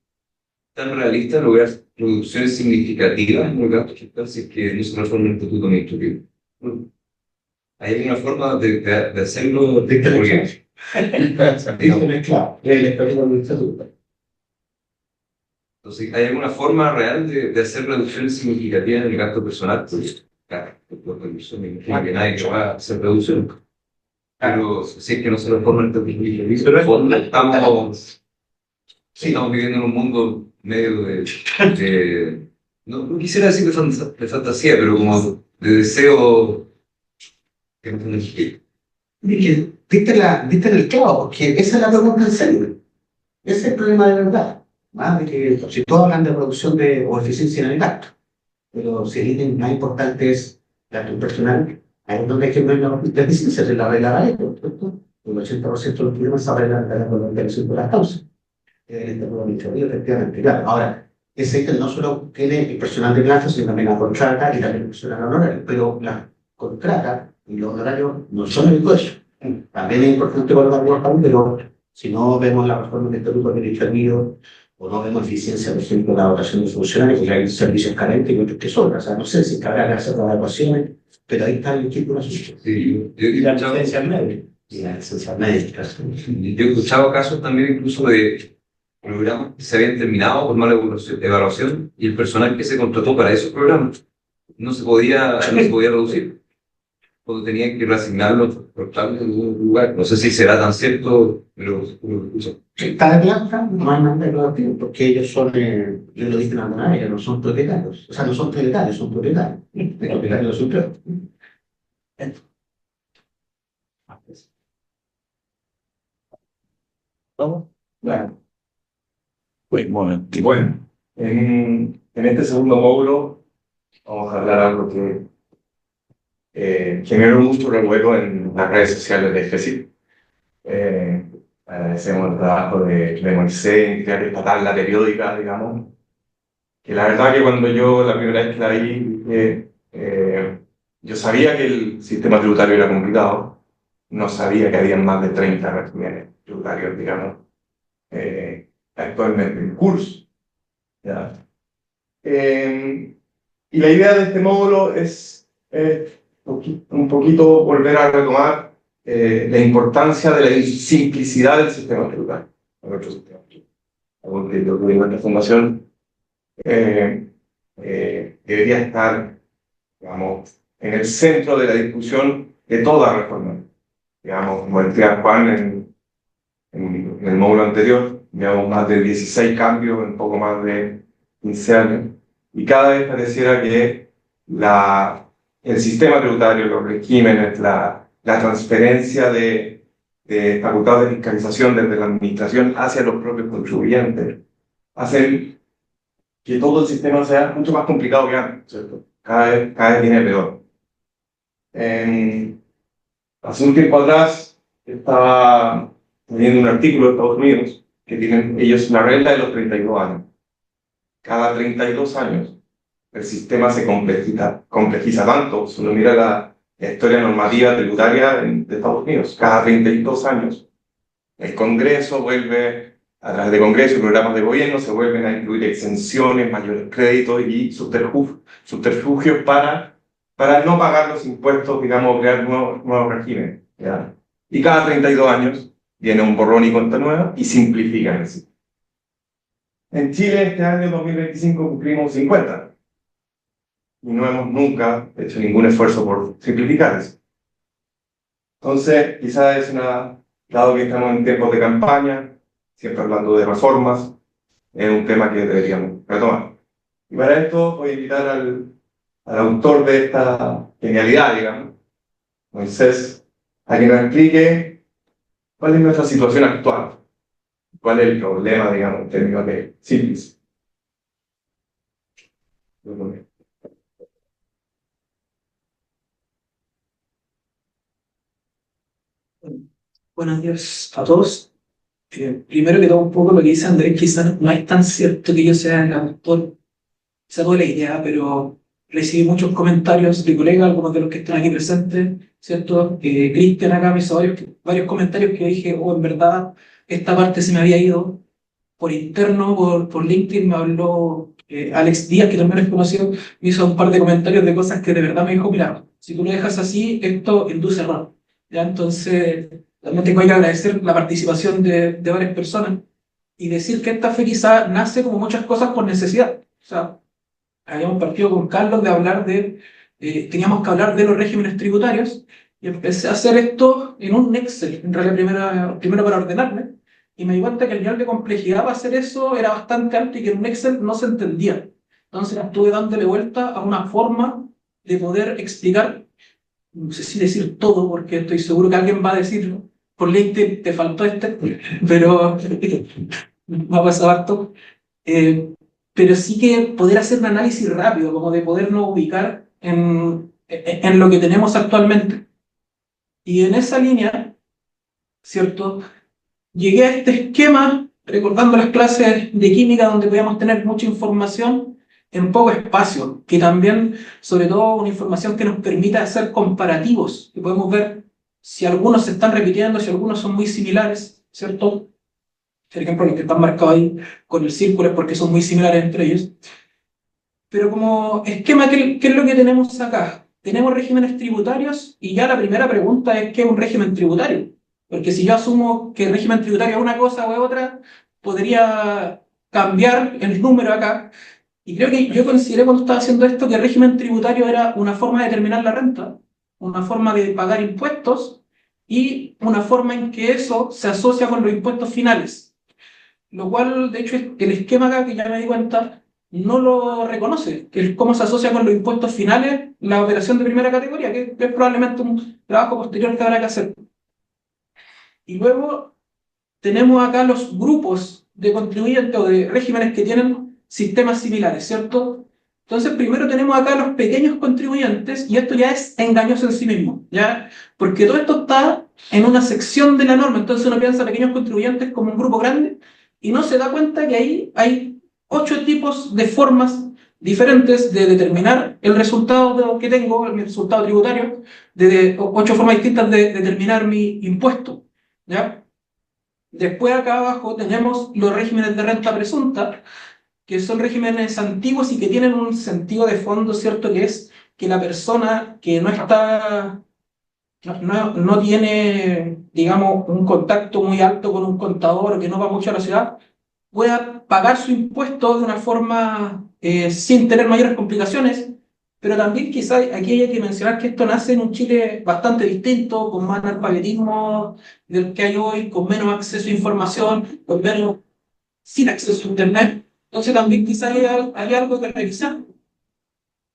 tan realista lograr reducciones significativas en los gastos fiscales si es que no se reforma el estatuto administrativo? Bueno, ¿hay alguna forma de hacerlo? Porque claro, el estatuto administrativo. Entonces, ¿hay alguna forma real de hacer reducciones significativas en el gasto personal? Pues, claro, por reducción, me imagino que nadie que va a hacer reducción. Pero si es que no se reforma el estatuto administrativo, estamos viviendo en un mundo medio no quisiera decir de fantasía, pero como de deseo que no tiene sentido. Diste en el clavo, porque esa es la pregunta en serio. Ese es el problema de verdad. ¿Ah? De que si todos hablan de producción o eficiencia en el gasto, pero si el ítem más importante es gasto personal, ahí es donde hay que ver la eficiencia, se la regla Pareto, ¿cierto? El 80% de los problemas se arreglan con la organización de las causas. Efectivamente, claro. Ahora, ese ítem no solo tiene el personal de planta, sino también la contrata y también el personal honorario, pero la contrata y los honorarios no son el negocio. También es importante valorarlo, pero si no vemos la reforma del estatuto administrativo o no vemos eficiencia, por ejemplo, en la dotación de funcionarios, porque hay servicios carentes y otros que sobran. O sea, no sé si cabrá que hacer las ecuaciones, pero ahí está el equipo de la sociedad. Sí, Y la licencia médica. Y la licencia médica. yo he escuchado casos también incluso de programas que se habían terminado por mala evaluación y el personal que se contrató para esos programas no se podía reducir, cuando tenían que reasignarlos por tal en algún lugar. No sé si será tan cierto, pero Está de planta, no hay nada de productivo, porque ellos son, yo lo dije en alguna vez, no son propietarios. O sea, no son propietarios, son propietarios. Propietarios de su empleo. ¿Vamos? Bueno, bueno, en este segundo módulo vamos a hablar algo que generó mucho revuelo en las redes sociales de FECIP. Agradecemos el trabajo de Moisés en crear esta tabla periódica, digamos, que la verdad que cuando yo la primera vez que la vi, yo sabía que el sistema tributario era complicado, no sabía que había más de 30 regímenes tributarios, digamos, actualmente en curso, ¿ya? Y la idea de este módulo es un poquito volver a retomar la importancia de la simplicidad del sistema tributario, de nuestro sistema tributario. Algo que yo creo que nuestra fundación debería estar, digamos, en el centro de la discusión de toda reforma. Digamos, como decía Juan en el módulo anterior, digamos, más de 16 cambios en poco más de 15 años, y cada vez pareciera que el sistema tributario, los regímenes, la transferencia de facultades de fiscalización desde la administración hacia los propios contribuyentes, hacen que todo el sistema sea mucho más complicado que antes, ¿cierto? Cada vez viene peor. Hace un tiempo atrás estaba leyendo un artículo de Estados Unidos que tienen ellos una regla de los 32 años. Cada 32 años el sistema se complejiza tanto. Si uno mira la historia normativa tributaria de Estados Unidos, cada 32 años el Congreso vuelve, a través de Congreso y programas de gobierno, se vuelven a incluir exenciones, mayores créditos y subterfugios para no pagar los impuestos, digamos, crear nuevos regímenes, ¿ya? Y cada 32 años viene un borrón y cuenta nueva y simplifican el sistema. En Chile este año 2025 cumplimos 50 y no hemos nunca hecho ningún esfuerzo por simplificar eso. Entonces, quizás dado que estamos en tiempos de campaña, siempre hablando de reformas, es un tema que deberíamos retomar. Y para esto voy a invitar al autor de esta genialidad, digamos, Moisés, a que nos explique cuál es nuestra situación actual, cuál es el problema, digamos, en términos de síntesis. Buenos días a todos. Primero que todo, un poco lo que dice Andrés, quizás no es tan cierto que yo sea el autor, esa no es la idea, pero recibí muchos comentarios de colegas, algunos de los que están aquí presentes, ¿cierto? Cristian acá me hizo varios comentarios que dije, en verdad, esta parte se me había ido. Por interno, por LinkedIn, me habló Alex Díaz, que también es conocido, me hizo un par de comentarios de cosas que de verdad me dijo, mira, si tú lo dejas así, esto induce error. ¿Ya? Entonces, también tengo que agradecer la participación de varias personas y decir que esta fe quizá nace como muchas cosas por necesidad. O sea, habíamos partido con Carlos de hablar teníamos que hablar de los regímenes tributarios y empecé a hacer esto en un Excel, en realidad primero para ordenarme, y me di cuenta que el nivel de complejidad para hacer eso era bastante alto y que en un Excel no se entendía. Entonces estuve dándole vuelta a una forma de poder explicar, no sé si decir todo, porque estoy seguro que alguien va a decir, por LinkedIn te faltó pero va a pasar harto. Pero sí que poder hacer un análisis rápido, como de podernos ubicar en lo que tenemos actualmente. Y en esa línea, ¿cierto? Llegué a este esquema, recordando las clases de química donde podíamos tener mucha información en poco espacio, que también, sobre todo, una información que nos permita hacer comparativos, que podemos ver si algunos se están repitiendo, si algunos son muy similares, ¿cierto? Por ejemplo, los que están marcados ahí con el círculo es porque son muy similares entre ellos. Pero como esquema, ¿qué es lo que tenemos acá? Tenemos regímenes tributarios y ya la primera pregunta es ¿qué es un régimen tributario? Porque si yo asumo que el régimen tributario es una cosa o es otra, podría cambiar el número acá. Y creo que yo consideré cuando estaba haciendo esto que el régimen tributario era una forma de determinar la renta, una forma de pagar impuestos y una forma en que eso se asocia con los impuestos finales. Lo cual, de hecho, el esquema acá, que ya me di cuenta, no lo reconoce, que es cómo se asocia con los impuestos finales la operación de primera categoría, que es probablemente un trabajo posterior que habrá que hacer. Y luego tenemos acá los grupos de contribuyentes o de regímenes que tienen sistemas similares, ¿cierto? Entonces, primero tenemos acá los pequeños contribuyentes, y esto ya es engañoso en sí mismo, ¿ya? Porque todo esto está en una sección de la norma, entonces uno piensa pequeños contribuyentes como un grupo grande, y no se da cuenta que ahí hay 8 tipos de formas diferentes de determinar el resultado que tengo, mi resultado tributario, de 8 formas distintas de determinar mi impuesto, ¿ya? Después acá abajo tenemos los regímenes de renta presunta, que son regímenes antiguos y que tienen un sentido de fondo, ¿cierto? Que es que la persona que no tiene, digamos, un contacto muy alto con un contador o que no va mucho a la ciudad, pueda pagar su impuesto de una forma sin tener mayores complicaciones, pero también quizá aquí hay que mencionar que esto nace en un Chile bastante distinto, con más analfabetismo del que hay hoy, con menos acceso a información, con menos, sin acceso a Internet. Entonces también quizá hay algo que revisar.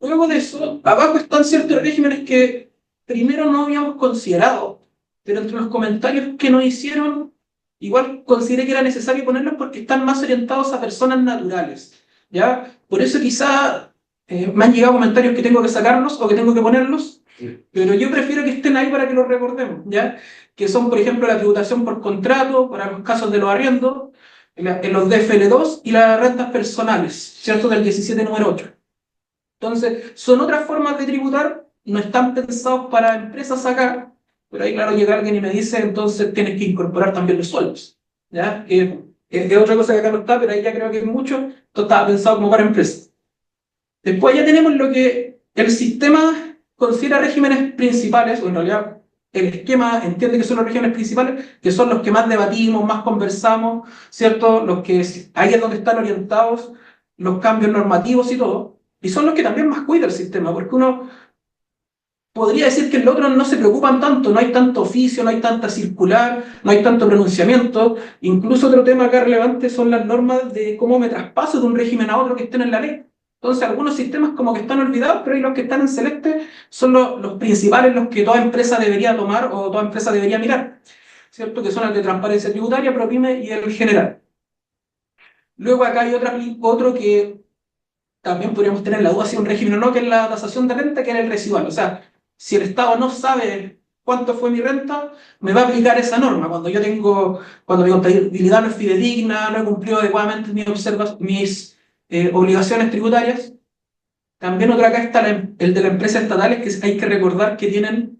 Luego de eso, abajo están ciertos regímenes que primero no habíamos considerado, pero entre los comentarios que nos hicieron, igual consideré que era necesario ponerlos porque están más orientados a personas naturales, ¿ya? Por eso quizá me han llegado comentarios que tengo que sacarlos o que tengo que ponerlos, pero yo prefiero que estén ahí para que los recordemos, ¿ya? Que son, por ejemplo, la tributación por contrato para los casos de los arriendos, en los DFL2 y las rentas personales, ¿cierto? Del 17 número 8. Entonces, son otras formas de tributar, no están pensados para empresas acá, pero ahí, claro, llega alguien y me dice, entonces tienes que incorporar también los sueldos, ¿ya? Es otra cosa que acá no está, pero ahí ya creo que es mucho, esto estaba pensado como para empresas. Después ya tenemos lo que el sistema considera regímenes principales, o en realidad el esquema entiende que son los regímenes principales, que son los que más debatimos, más conversamos, ¿cierto? Los que ahí es donde están orientados los cambios normativos y todo. Y son los que también más cuida el sistema, porque uno podría decir que en los otros no se preocupan tanto, no hay tanto oficio, no hay tanta circular, no hay tanto pronunciamiento. Incluso otro tema acá relevante son las normas de cómo me traspaso de un régimen a otro que estén en la ley. Entonces algunos sistemas como que están olvidados, pero ahí los que están en celeste son los principales, los que toda empresa debería tomar o toda empresa debería mirar, ¿cierto? Que son el de transparencia tributaria, PROPYME y el general. Luego acá hay otro que también podríamos tener la duda si es un régimen o no, que es la tasación de renta, que es el residual. O sea, si el Estado no sabe cuánto fue mi renta, me va a aplicar esa norma. Cuando mi contabilidad no es fidedigna, no he cumplido adecuadamente mis obligaciones tributarias. También otra acá está el de las empresas estatales, que hay que recordar que tienen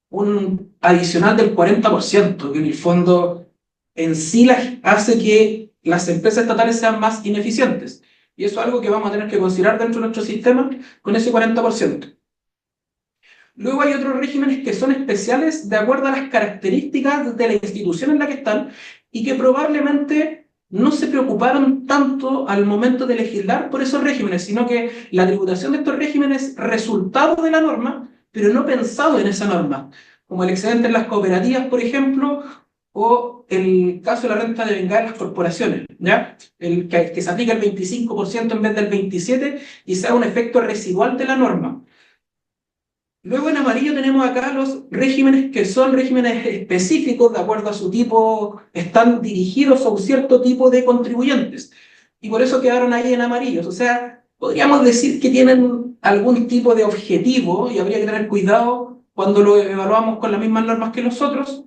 un adicional del 40%, que en el fondo en sí hace que las empresas estatales sean más ineficientes. Y eso es algo que vamos a tener que considerar dentro de nuestro sistema con ese 40%. Luego hay otros regímenes que son especiales de acuerdo a las características de la institución en la que están y que probablemente no se preocuparon tanto al momento de legislar por esos regímenes, sino que la tributación de estos regímenes es resultado de la norma, pero no pensado en esa norma, como el excedente en las cooperativas, por ejemplo, o el caso de la renta de vengada en las corporaciones, ¿ya? Que se aplica el 25% en vez del 27% y sea un efecto residual de la norma. Luego en amarillo tenemos acá los regímenes que son regímenes específicos, de acuerdo a su tipo, están dirigidos a un cierto tipo de contribuyentes. Y por eso quedaron ahí en amarillos. O sea, podríamos decir que tienen algún tipo de objetivo y habría que tener cuidado cuando lo evaluamos con las mismas normas que los otros.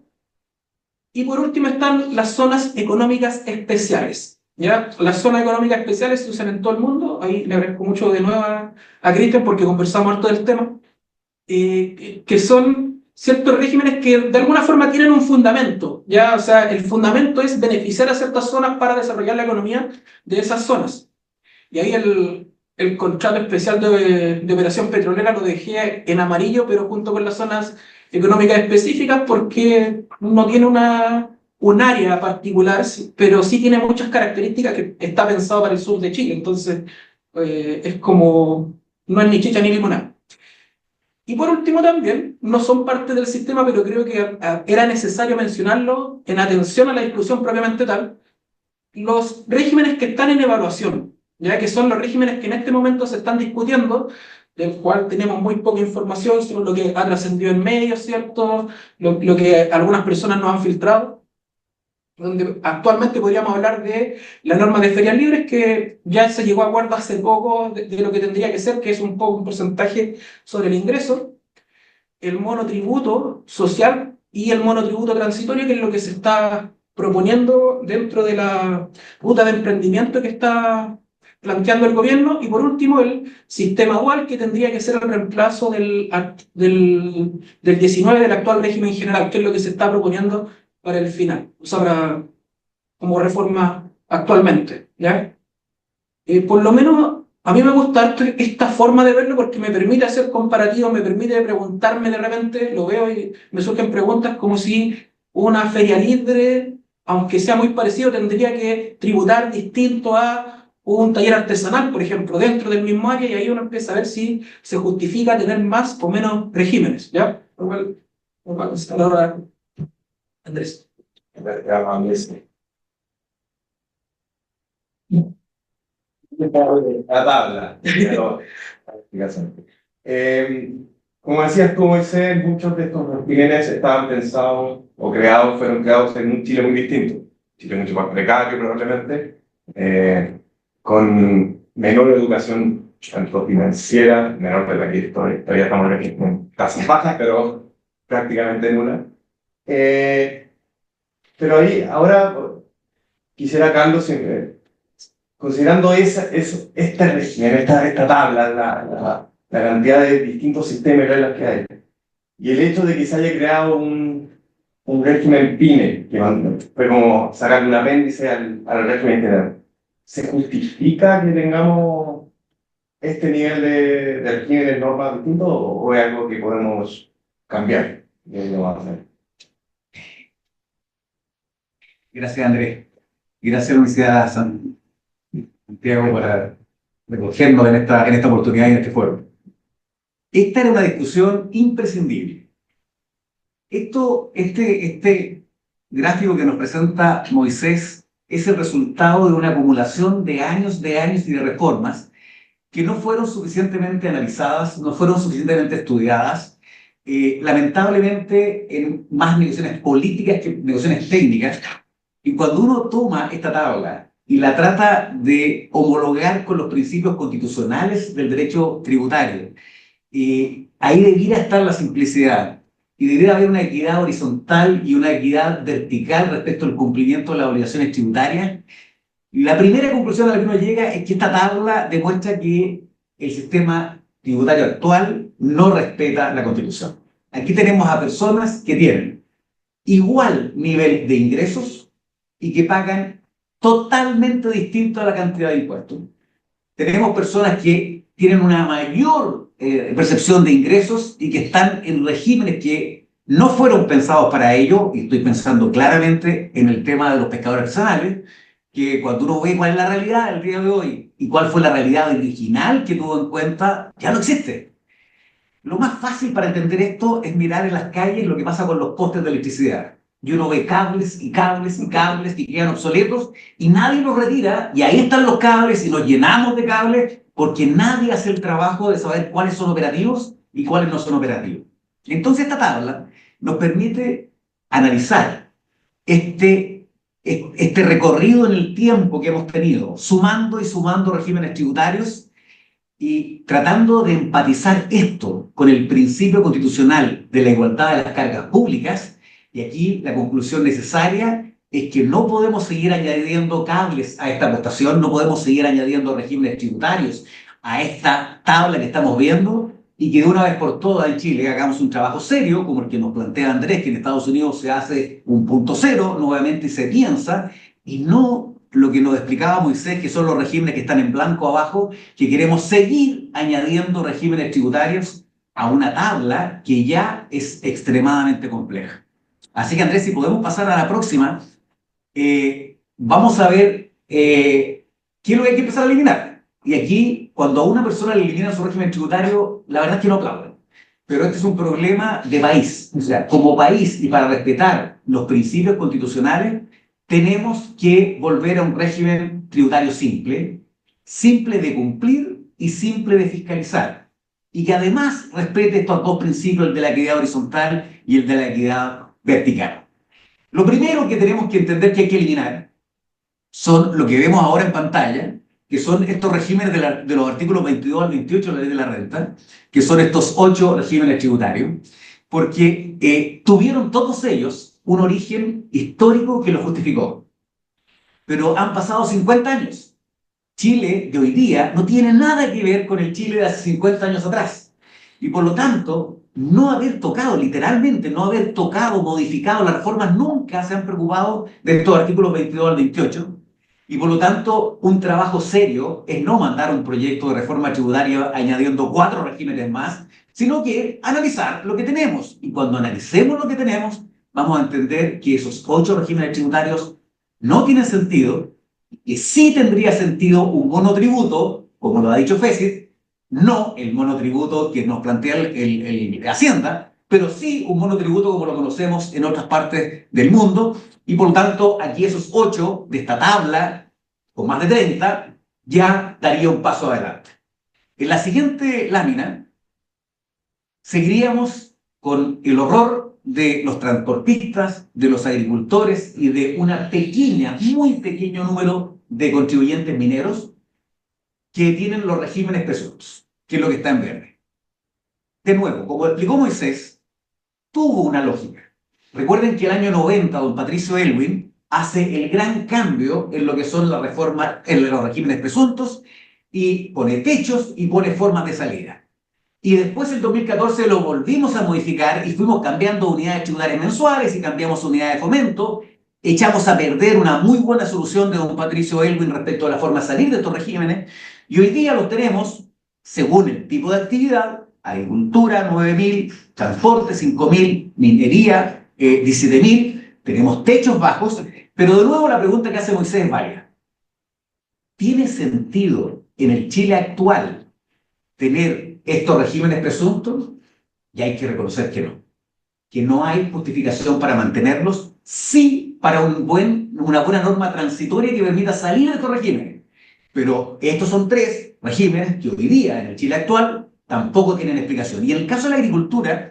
Y por último están las zonas económicas especiales, ¿ya? Las zonas económicas especiales se usan en todo el mundo. Ahí le agradezco mucho de nuevo a Cristian porque conversamos harto del tema. Que son ciertos regímenes que de alguna forma tienen un fundamento, ¿ya? O sea, el fundamento es beneficiar a ciertas zonas para desarrollar la economía de esas zonas. Y ahí el contrato especial de operación petrolera lo dejé en amarillo, pero junto con las zonas económicas específicas, porque no tiene un área particular, pero sí tiene muchas características que está pensado para el sur de Chile. Entonces, es como, no es ni chicha ni limonada. Y por último también, no son parte del sistema, pero creo que era necesario mencionarlo en atención a la discusión propiamente tal, los regímenes que están en evaluación, ya que son los regímenes que en este momento se están discutiendo, del cual tenemos muy poca información sobre lo que ha trascendido en medios, ¿cierto? Lo que algunas personas nos han filtrado, donde actualmente podríamos hablar de la norma de ferias libres, que ya se llegó a acuerdo hace poco de lo que tendría que ser, que es un poco un porcentaje sobre el ingreso, el monotributo social y el monotributo transitorio, que es lo que se está proponiendo dentro de la ruta de emprendimiento que está planteando el gobierno, y por último el sistema dual, que tendría que ser el reemplazo del 19 del actual régimen general, que es lo que se está proponiendo para el final, o sea, como reforma actualmente, ¿ya? por lo menos a mí me gusta harto esta forma de verlo porque me permite hacer comparativos, me permite preguntarme de repente, lo veo y me surgen preguntas como si una feria libre, aunque sea muy parecido, tendría que tributar distinto a un taller artesanal, por ejemplo, dentro del mismo área, y ahí uno empieza a ver si se justifica tener más o menos regímenes, ¿ya? Ahora, Andrés. La tabla. Como decías tú, Moisés, muchos de estos regímenes estaban pensados o creados, fueron creados en un Chile muy distinto. Chile mucho más precario, probablemente, con menor educación, tanto financiera, menor de la que todavía estamos en tasas bajas, pero prácticamente nula. Pero ahí, ahora quisiera, Carlos, considerando este régimen, esta tabla, la cantidad de distintos sistemas y reglas que hay, y el hecho de que se haya creado un régimen PYME, que fue como sacarle un apéndice al régimen general, ¿se justifica que tengamos este nivel de regímenes normas distintos o es algo que podemos cambiar? Lo vamos a hacer. Gracias, Andrés. Y gracias a la Universidad de Santiago por recogernos en esta oportunidad y en este foro. Esta era una discusión imprescindible. Este gráfico que nos presenta Moisés es el resultado de una acumulación de años y de reformas que no fueron suficientemente analizadas, no fueron suficientemente estudiadas, lamentablemente en más negociaciones políticas que negociaciones técnicas. Y cuando uno toma esta tabla y la trata de homologar con los principios constitucionales del derecho tributario, ahí debiera estar la simplicidad y debiera haber una equidad horizontal y una equidad vertical respecto al cumplimiento de las obligaciones tributarias. Y la primera conclusión a la que uno llega es que esta tabla demuestra que el sistema tributario actual no respeta la Constitución. Aquí tenemos a personas que tienen igual nivel de ingresos y que pagan totalmente distinto a la cantidad de impuestos. Tenemos personas que tienen una mayor percepción de ingresos y que están en regímenes que no fueron pensados para ello, y estoy pensando claramente en el tema de los pescadores artesanales, que cuando uno ve cuál es la realidad del día de hoy y cuál fue la realidad original que tuvo en cuenta, ya no existe. Lo más fácil para entender esto es mirar en las calles lo que pasa con los postes de electricidad. Y uno ve cables y cables y cables que quedan obsoletos y nadie los retira, y ahí están los cables y nos llenamos de cables porque nadie hace el trabajo de saber cuáles son operativos y cuáles no son operativos. Entonces esta tabla nos permite analizar este recorrido en el tiempo que hemos tenido, sumando y sumando regímenes tributarios y tratando de empatizar esto con el principio constitucional de la igualdad de las cargas públicas. Y aquí la conclusión necesaria es que no podemos seguir añadiendo cables a esta aportación, no podemos seguir añadiendo regímenes tributarios a esta tabla que estamos viendo, y que de una vez por todas en Chile hagamos un trabajo serio, como el que nos plantea Andrés, que en Estados Unidos se hace un punto cero, nuevamente se piensa, y no lo que nos explicaba Moisés, que son los regímenes que están en blanco abajo, que queremos seguir añadiendo regímenes tributarios a una tabla que ya es extremadamente compleja. Así que Andrés, si podemos pasar a la próxima, vamos a ver qué es lo que hay que empezar a eliminar. Y aquí, cuando a una persona le eliminan su régimen tributario, la verdad es que no aplauden. Pero este es un problema de país. O sea, como país y para respetar los principios constitucionales, tenemos que volver a un régimen tributario simple, simple de cumplir y simple de fiscalizar. Y que además respete estos dos principios, el de la equidad horizontal y el de la equidad vertical. Lo primero que tenemos que entender que hay que eliminar son lo que vemos ahora en pantalla, que son estos regímenes de los artículos 22 al 28 de la ley de la renta, que son estos 8 regímenes tributarios, porque tuvieron todos ellos un origen histórico que los justificó. Pero han pasado 50 años. Chile de hoy día no tiene nada que ver con el Chile de hace 50 años atrás. Y por lo tanto, no haber tocado, literalmente, no haber tocado, modificado las reformas, nunca se han preocupado de estos artículos 22 al 28, Y por lo tanto, un trabajo serio es no mandar un proyecto de reforma tributaria añadiendo 4 regímenes más, sino que analizar lo que tenemos. Y cuando analicemos lo que tenemos, vamos a entender que esos 8 regímenes tributarios no tienen sentido, que sí tendría sentido un monotributo, como lo ha dicho FESID, no el monotributo que nos plantea el Hacienda, pero sí un monotributo como lo conocemos en otras partes del mundo, y por lo tanto aquí esos 8 de esta tabla, con más de 30, ya daría un paso adelante. En la siguiente lámina, seguiríamos con el horror de los transportistas, de los agricultores y de una pequeña, muy pequeño número de contribuyentes mineros que tienen los regímenes presuntos, que es lo que está en verde. De nuevo, como explicó Moisés, tuvo una lógica. Recuerden que el año 90, don Patricio Aylwin hace el gran cambio en lo que son las reformas en los regímenes presuntos y pone techos y pone formas de salida. Y después en 2014 lo volvimos a modificar y fuimos cambiando unidades tributarias mensuales y cambiamos unidades de fomento. Echamos a perder una muy buena solución de don Patricio Aylwin respecto a la forma de salir de estos regímenes y hoy día los tenemos según el tipo de actividad: agricultura 9.000, transporte 5.000, minería 17.000, tenemos techos bajos, pero de nuevo la pregunta que hace Moisés es válida. ¿Tiene sentido en el Chile actual tener estos regímenes presuntos? Y hay que reconocer que no hay justificación para mantenerlos, sí para una buena norma transitoria que permita salir de estos regímenes. Pero estos son 3 regímenes que hoy día en el Chile actual tampoco tienen explicación. Y en el caso de la agricultura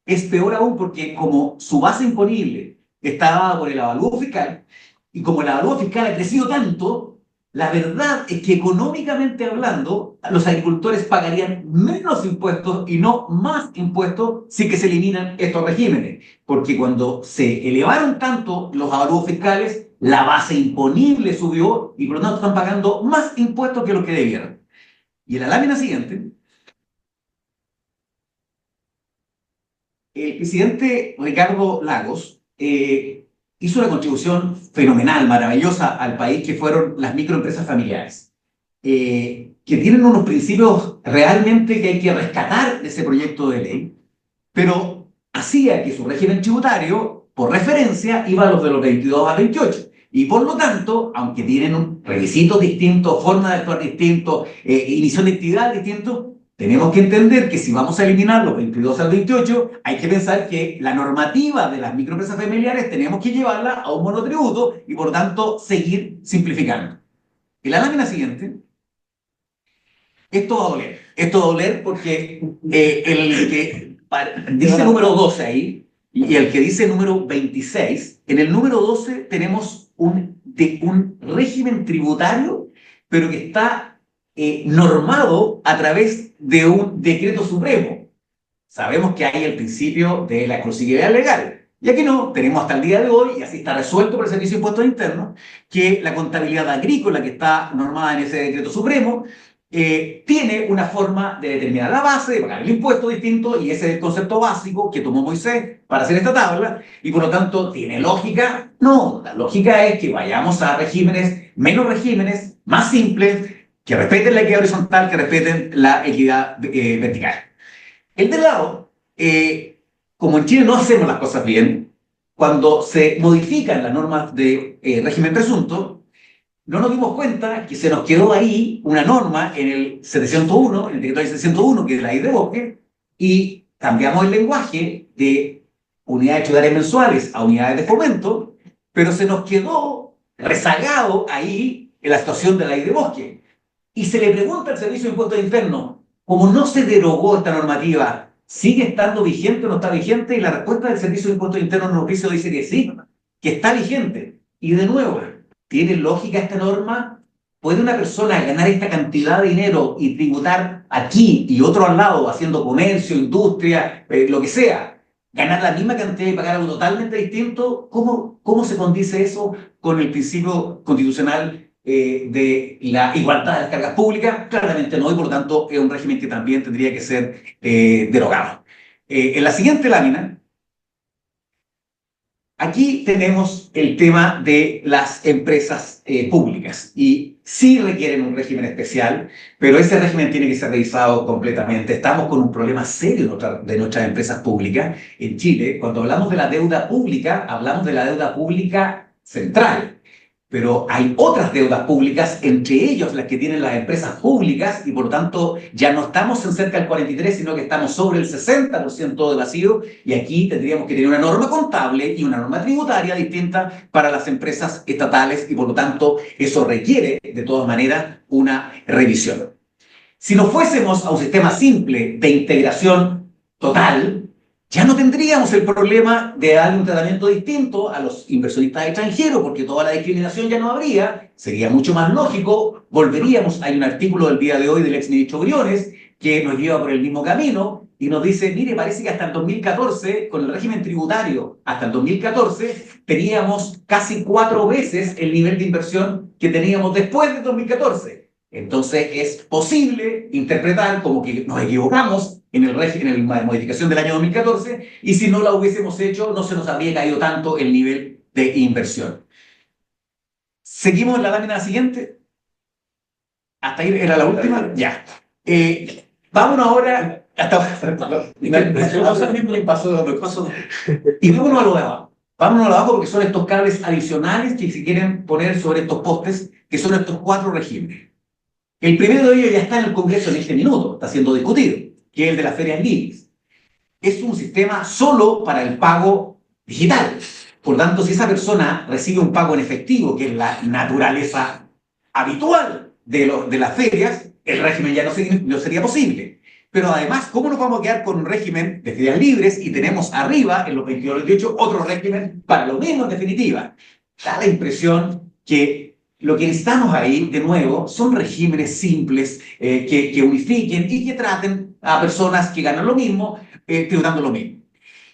es peor aún porque como su base imponible está dada por el avalúo fiscal y como el avalúo fiscal ha crecido tanto, la verdad es que económicamente hablando, los agricultores pagarían menos impuestos y no más impuestos si que se eliminan estos regímenes. Porque cuando se elevaron tanto los avalúos fiscales, la base imponible subió y por lo tanto están pagando más impuestos que lo que debieron. Y en la lámina siguiente, el presidente Ricardo Lagos hizo una contribución fenomenal, maravillosa al país, que fueron las microempresas familiares, que tienen unos principios realmente que hay que rescatar de ese proyecto de ley, pero hacía que su régimen tributario, por referencia, iba a los de los 22 a 28. Y por lo tanto, aunque tienen requisitos distintos, forma de actuar distintos, inicio de actividad distintos, tenemos que entender que si vamos a eliminar los 22 al 28, hay que pensar que la normativa de las microempresas familiares tenemos que llevarla a un monotributo y por tanto seguir simplificando. En la lámina siguiente, esto va a doler. Esto va a doler porque el que dice número 12 ahí y el que dice número 26, en el número 12 tenemos un régimen tributario, pero que está normado a través de un decreto supremo. Sabemos que hay el principio de la exclusividad legal. Y aquí no, tenemos hasta el día de hoy, y así está resuelto por el Servicio de Impuestos Internos, que la contabilidad agrícola que está normada en ese decreto supremo tiene una forma de determinar la base, de pagar el impuesto distinto, y ese es el concepto básico que tomó Moisés para hacer esta tabla, y por lo tanto, ¿tiene lógica? No, la lógica es que vayamos a menos regímenes, más simples, que respeten la equidad horizontal, que respeten la equidad vertical. El del lado, como en Chile no hacemos las cosas bien, cuando se modifican las normas de régimen presunto, no nos dimos cuenta que se nos quedó ahí una norma en el 701, en el decreto 701, que es la ley de bosque, y cambiamos el lenguaje de unidades tributarias mensuales a unidades de fomento, pero se nos quedó rezagado ahí en la situación de la ley de bosque. Y se le pregunta al Servicio de Impuestos Internos, como no se derogó esta normativa, ¿sigue estando vigente o no está vigente? Y la respuesta del Servicio de Impuestos Internos en oficio dice que sí, que está vigente. Y de nuevo, ¿tiene lógica esta norma? ¿Puede una persona ganar esta cantidad de dinero y tributar aquí y otro al lado, haciendo comercio, industria, lo que sea, ganar la misma cantidad y pagar algo totalmente distinto? ¿Cómo se condice eso con el principio constitucional de la igualdad de las cargas públicas? Claramente no, y por lo tanto es un régimen que también tendría que ser derogado. En la siguiente lámina Aquí tenemos el tema de las empresas públicas y sí requieren un régimen especial, pero ese régimen tiene que ser revisado completamente. Estamos con un problema serio de nuestras empresas públicas en Chile. Cuando hablamos de la deuda pública, hablamos de la deuda pública central. Pero hay otras deudas públicas, entre ellos las que tienen las empresas públicas, y por lo tanto ya no estamos en cerca del 43, sino que estamos sobre el 60% de vacío, y aquí tendríamos que tener una norma contable y una norma tributaria distinta para las empresas estatales, y por lo tanto eso requiere de todas maneras una revisión. Si nos fuésemos a un sistema simple de integración total, ya no tendríamos el problema de darle un tratamiento distinto a los inversionistas extranjeros, porque toda la discriminación ya no habría, sería mucho más lógico, volveríamos, hay un artículo del día de hoy del exministro Briones que nos lleva por el mismo camino y nos dice, mire, parece que hasta el 2014, con el régimen tributario, hasta el 2014, teníamos casi 4 veces el nivel de inversión que teníamos después del 2014. Entonces es posible interpretar como que nos equivocamos en la modificación del año 2014, y si no la hubiésemos hecho, no se nos habría caído tanto el nivel de inversión. Seguimos en la lámina siguiente. Hasta ahí era la última. Ya. Vámonos ahora. Y vámonos a lo de abajo. Vámonos a lo de abajo porque son estos cables adicionales que se quieren poner sobre estos postes, que son estos 4 regímenes. El primero de ellos ya está en el Congreso en este minuto, está siendo discutido, que es el de las ferias libres. Es un sistema solo para el pago digital. Por tanto, si esa persona recibe un pago en efectivo, que es la naturaleza habitual de las ferias, el régimen ya no sería posible. Pero además, ¿cómo nos vamos a quedar con un régimen de ferias libres y tenemos arriba, en los 22 y 28, otro régimen para lo mismo en definitiva? Da la impresión que lo que necesitamos ahí, de nuevo, son regímenes simples que unifiquen y que traten a personas que ganan lo mismo, tributando lo mismo.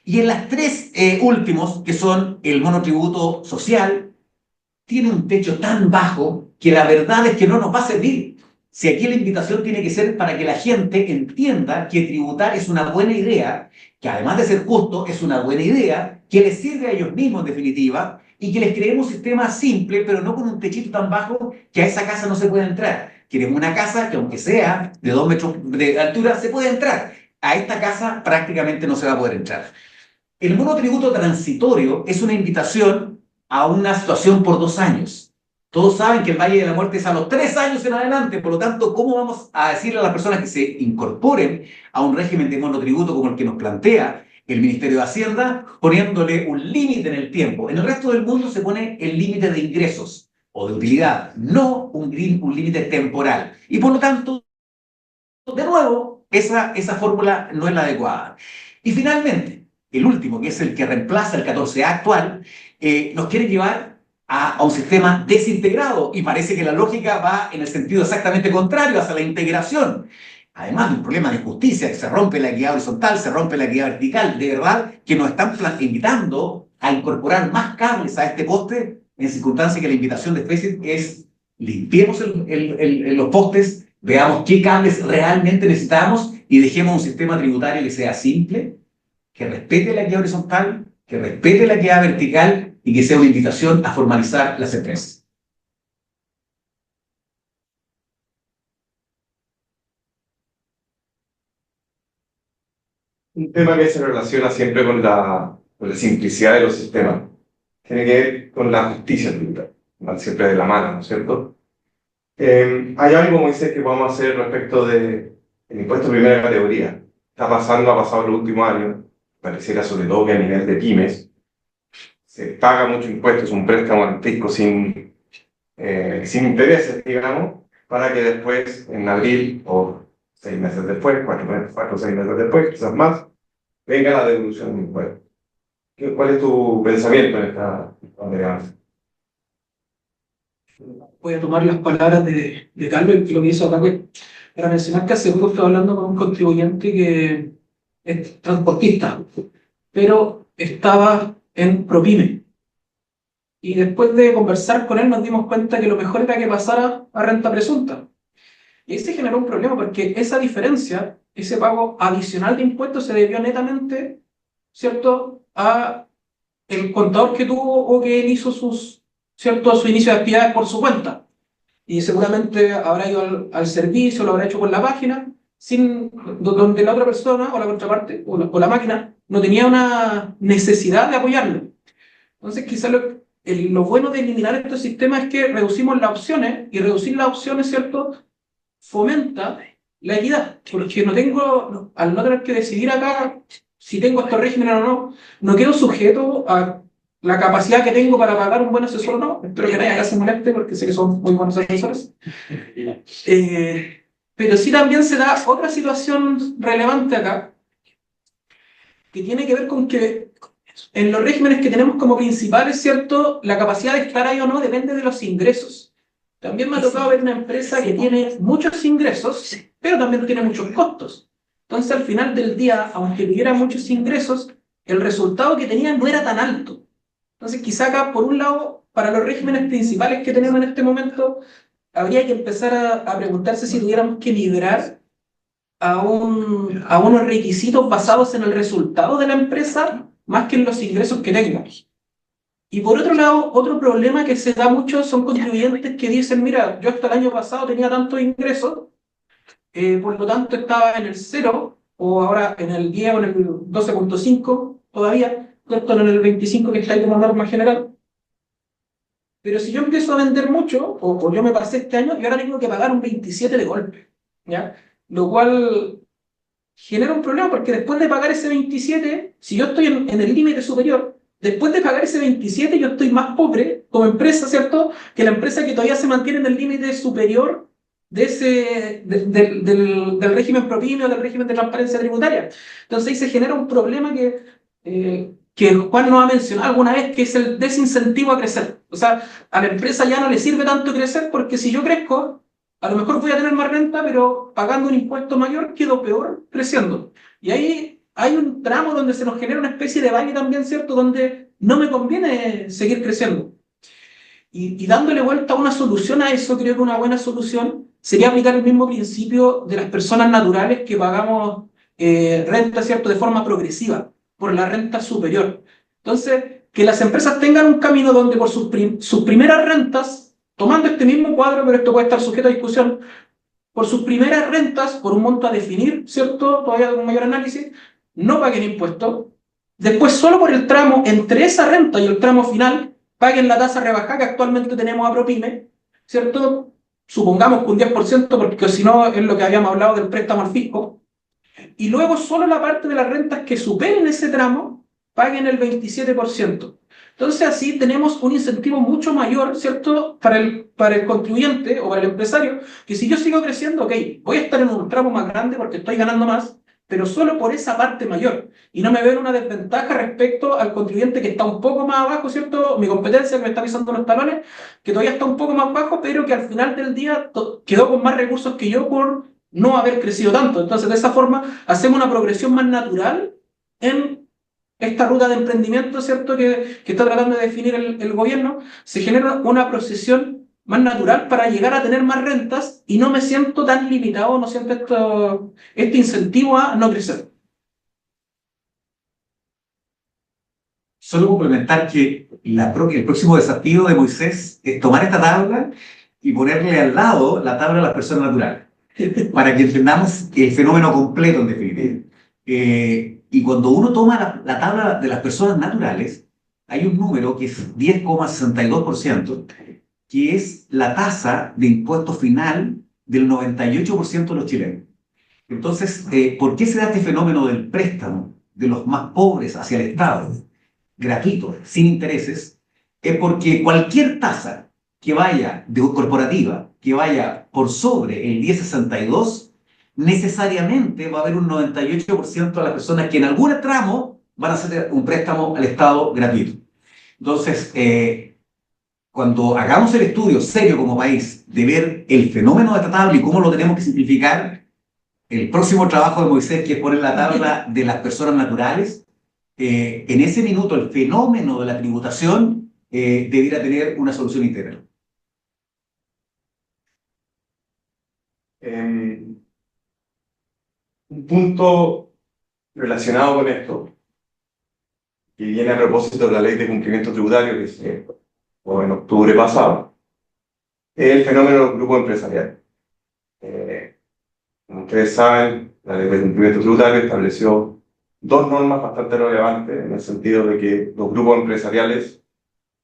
Y en las 3 últimos, que son el monotributo social, tiene un techo tan bajo que la verdad es que no nos va a servir. Si aquí la invitación tiene que ser para que la gente entienda que tributar es una buena idea, que además de ser justo, es una buena idea, que les sirve a ellos mismos en definitiva, y que les creemos un sistema simple, pero no con un techito tan bajo que a esa casa no se puede entrar. Queremos una casa que, aunque sea de 2 metros de altura, se puede entrar. A esta casa prácticamente no se va a poder entrar. El monotributo transitorio es una invitación a una situación por 2 años. Todos saben que el Valle de la Muerte es a los 3 años en adelante, por lo tanto, ¿cómo vamos a decirle a las personas que se incorporen a un régimen de monotributo como el que nos plantea el Ministerio de Hacienda, poniéndole un límite en el tiempo? En el resto del mundo se pone el límite de ingresos o de utilidad, no un límite temporal. Y por lo tanto, de nuevo, esa fórmula no es la adecuada. Y finalmente, el último, que es el que reemplaza el 14A actual, nos quiere llevar a un sistema desintegrado, y parece que la lógica va en el sentido exactamente contrario, hacia la integración. Además de un problema de justicia, que se rompe la equidad horizontal, se rompe la equidad vertical, de verdad que nos están invitando a incorporar más cables a este poste, en circunstancias que la invitación de especies es limpiemos los postes, veamos qué cables realmente necesitamos y dejemos un sistema tributario que sea simple, que respete la equidad horizontal, que respete la equidad vertical y que sea una invitación a formalizar las empresas. Un tema que se relaciona siempre con la simplicidad de los sistemas tiene que ver con la justicia tributaria, van siempre de la mano, ¿no es cierto? Hay algo, Moisés, que podemos hacer respecto del impuesto de primera categoría. Ha pasado los últimos años, pareciera sobre todo que a nivel de pymes, se paga mucho impuesto, es un préstamo al fisco sin intereses, digamos, para que después, en abril o 6 meses después, 4 o 6 meses después, quizás más, venga la devolución del impuesto. ¿Cuál es tu pensamiento en esta manera? Voy a tomar las palabras de Carlos y lo que hizo acá, para mencionar que hace poco estaba hablando con un contribuyente que es transportista, pero estaba en ProPyme. Y después de conversar con él nos dimos cuenta que lo mejor era que pasara a renta presunta. Y ahí se generó un problema porque esa diferencia, ese pago adicional de impuestos se debió netamente, ¿cierto?, a el contador que tuvo o que él hizo su inicio de actividades por su cuenta. Y seguramente habrá ido al servicio, lo habrá hecho con la página, donde la otra persona o la contraparte o la máquina no tenía una necesidad de apoyarlo. Entonces, quizás lo bueno de eliminar estos sistemas es que reducimos las opciones, y reducir las opciones, ¿cierto?, fomenta la equidad, porque al no tener que decidir acá si tengo estos regímenes o no, no quedo sujeto a la capacidad que tengo para pagar un buen asesor o no. Espero que nadie acá se moleste, porque sé que son muy buenos asesores. Pero sí también se da otra situación relevante acá, que tiene que ver con que en los regímenes que tenemos como principales, ¿cierto?, la capacidad de estar ahí o no depende de los ingresos. También me ha tocado ver una empresa que tiene muchos ingresos, pero también tiene muchos costos. Entonces, al final del día, aunque tuviera muchos ingresos, el resultado que tenía no era tan alto. Entonces, quizá acá, por un lado, para los regímenes principales que tenemos en este momento, habría que empezar a preguntarse si tuviéramos que migrar a unos requisitos basados en el resultado de la empresa más que en los ingresos que tenga. Y por otro lado, otro problema que se da mucho son contribuyentes que dicen, mira, yo hasta el año pasado tenía tantos ingresos, por lo tanto estaba en el 0, o ahora en el 10 o en el 12,5 todavía, esto en el 25 que está ahí como norma general. Pero si yo empiezo a vender mucho, o yo me pasé este año, y ahora tengo que pagar un 27 de golpe, ¿ya? Lo cual genera un problema, porque después de pagar ese 27, si yo estoy en el límite superior, después de pagar ese 27 yo estoy más pobre como empresa, ¿cierto?, que la empresa que todavía se mantiene en el límite superior del régimen propinio, del régimen de transparencia tributaria. Entonces ahí se genera un problema que Juan nos ha mencionado alguna vez, que es el desincentivo a crecer. O sea, a la empresa ya no le sirve tanto crecer, porque si yo crezco, a lo mejor voy a tener más renta, pero pagando un impuesto mayor quedo peor creciendo. Y ahí hay un tramo donde se nos genera una especie de valle también, ¿cierto?, donde no me conviene seguir creciendo. Y dándole vuelta a una solución a eso, creo que una buena solución sería aplicar el mismo principio de las personas naturales que pagamos renta, ¿cierto?, de forma progresiva, por la renta superior. Entonces, que las empresas tengan un camino donde por sus primeras rentas, tomando este mismo cuadro, pero esto puede estar sujeto a discusión, por sus primeras rentas, por un monto a definir, ¿cierto?, todavía con mayor análisis, no paguen impuestos. Después, solo por el tramo entre esa renta y el tramo final, paguen la tasa rebajada que actualmente tenemos a ProPyme, ¿cierto? Supongamos que un 10%, porque si no es lo que habíamos hablado del préstamo al fisco. Y luego solo la parte de las rentas que superen ese tramo, paguen el 27%. Entonces así tenemos un incentivo mucho mayor, ¿cierto?, para el contribuyente o para el empresario, que si yo sigo creciendo, ok, voy a estar en un tramo más grande porque estoy ganando más, pero solo por esa parte mayor, y no me veo en una desventaja respecto al contribuyente que está un poco más abajo, ¿cierto?, mi competencia que me está pisando los talones, que todavía está un poco más bajo, pero que al final del día quedó con más recursos que yo por no haber crecido tanto. Entonces, de esa forma, hacemos una progresión más natural en esta ruta de emprendimiento, ¿cierto?, que está tratando de definir el gobierno. Se genera una procesión más natural para llegar a tener más rentas, y no me siento tan limitado, no siento este incentivo a no crecer. Solo complementar que el próximo desafío de Moisés es tomar esta tabla y ponerle al lado la tabla de las personas naturales, para que entendamos el fenómeno completo en definitiva. Y cuando uno toma la tabla de las personas naturales, hay un número que es 10,62%, que es la tasa de impuesto final del 98% de los chilenos. Entonces, ¿por qué se da este fenómeno del préstamo de los más pobres hacia el Estado, gratuito, sin intereses? Es porque cualquier tasa que vaya corporativa, que vaya por sobre el 10,62, necesariamente va a haber un 98% de las personas que en algún tramo van a hacer un préstamo al Estado gratuito. Entonces, cuando hagamos el estudio serio como país de ver el fenómeno de esta tabla y cómo lo tenemos que simplificar, el próximo trabajo de Moisés, que es poner la tabla de las personas naturales, en ese minuto el fenómeno de la tributación debiera tener una solución integral. Un punto relacionado con esto que viene a propósito de la Ley de Cumplimiento Tributario que se aprobó en octubre pasado, es el fenómeno de los grupos empresariales. Como ustedes saben, la Ley de Cumplimiento Tributario estableció dos normas bastante relevantes en el sentido de que los grupos empresariales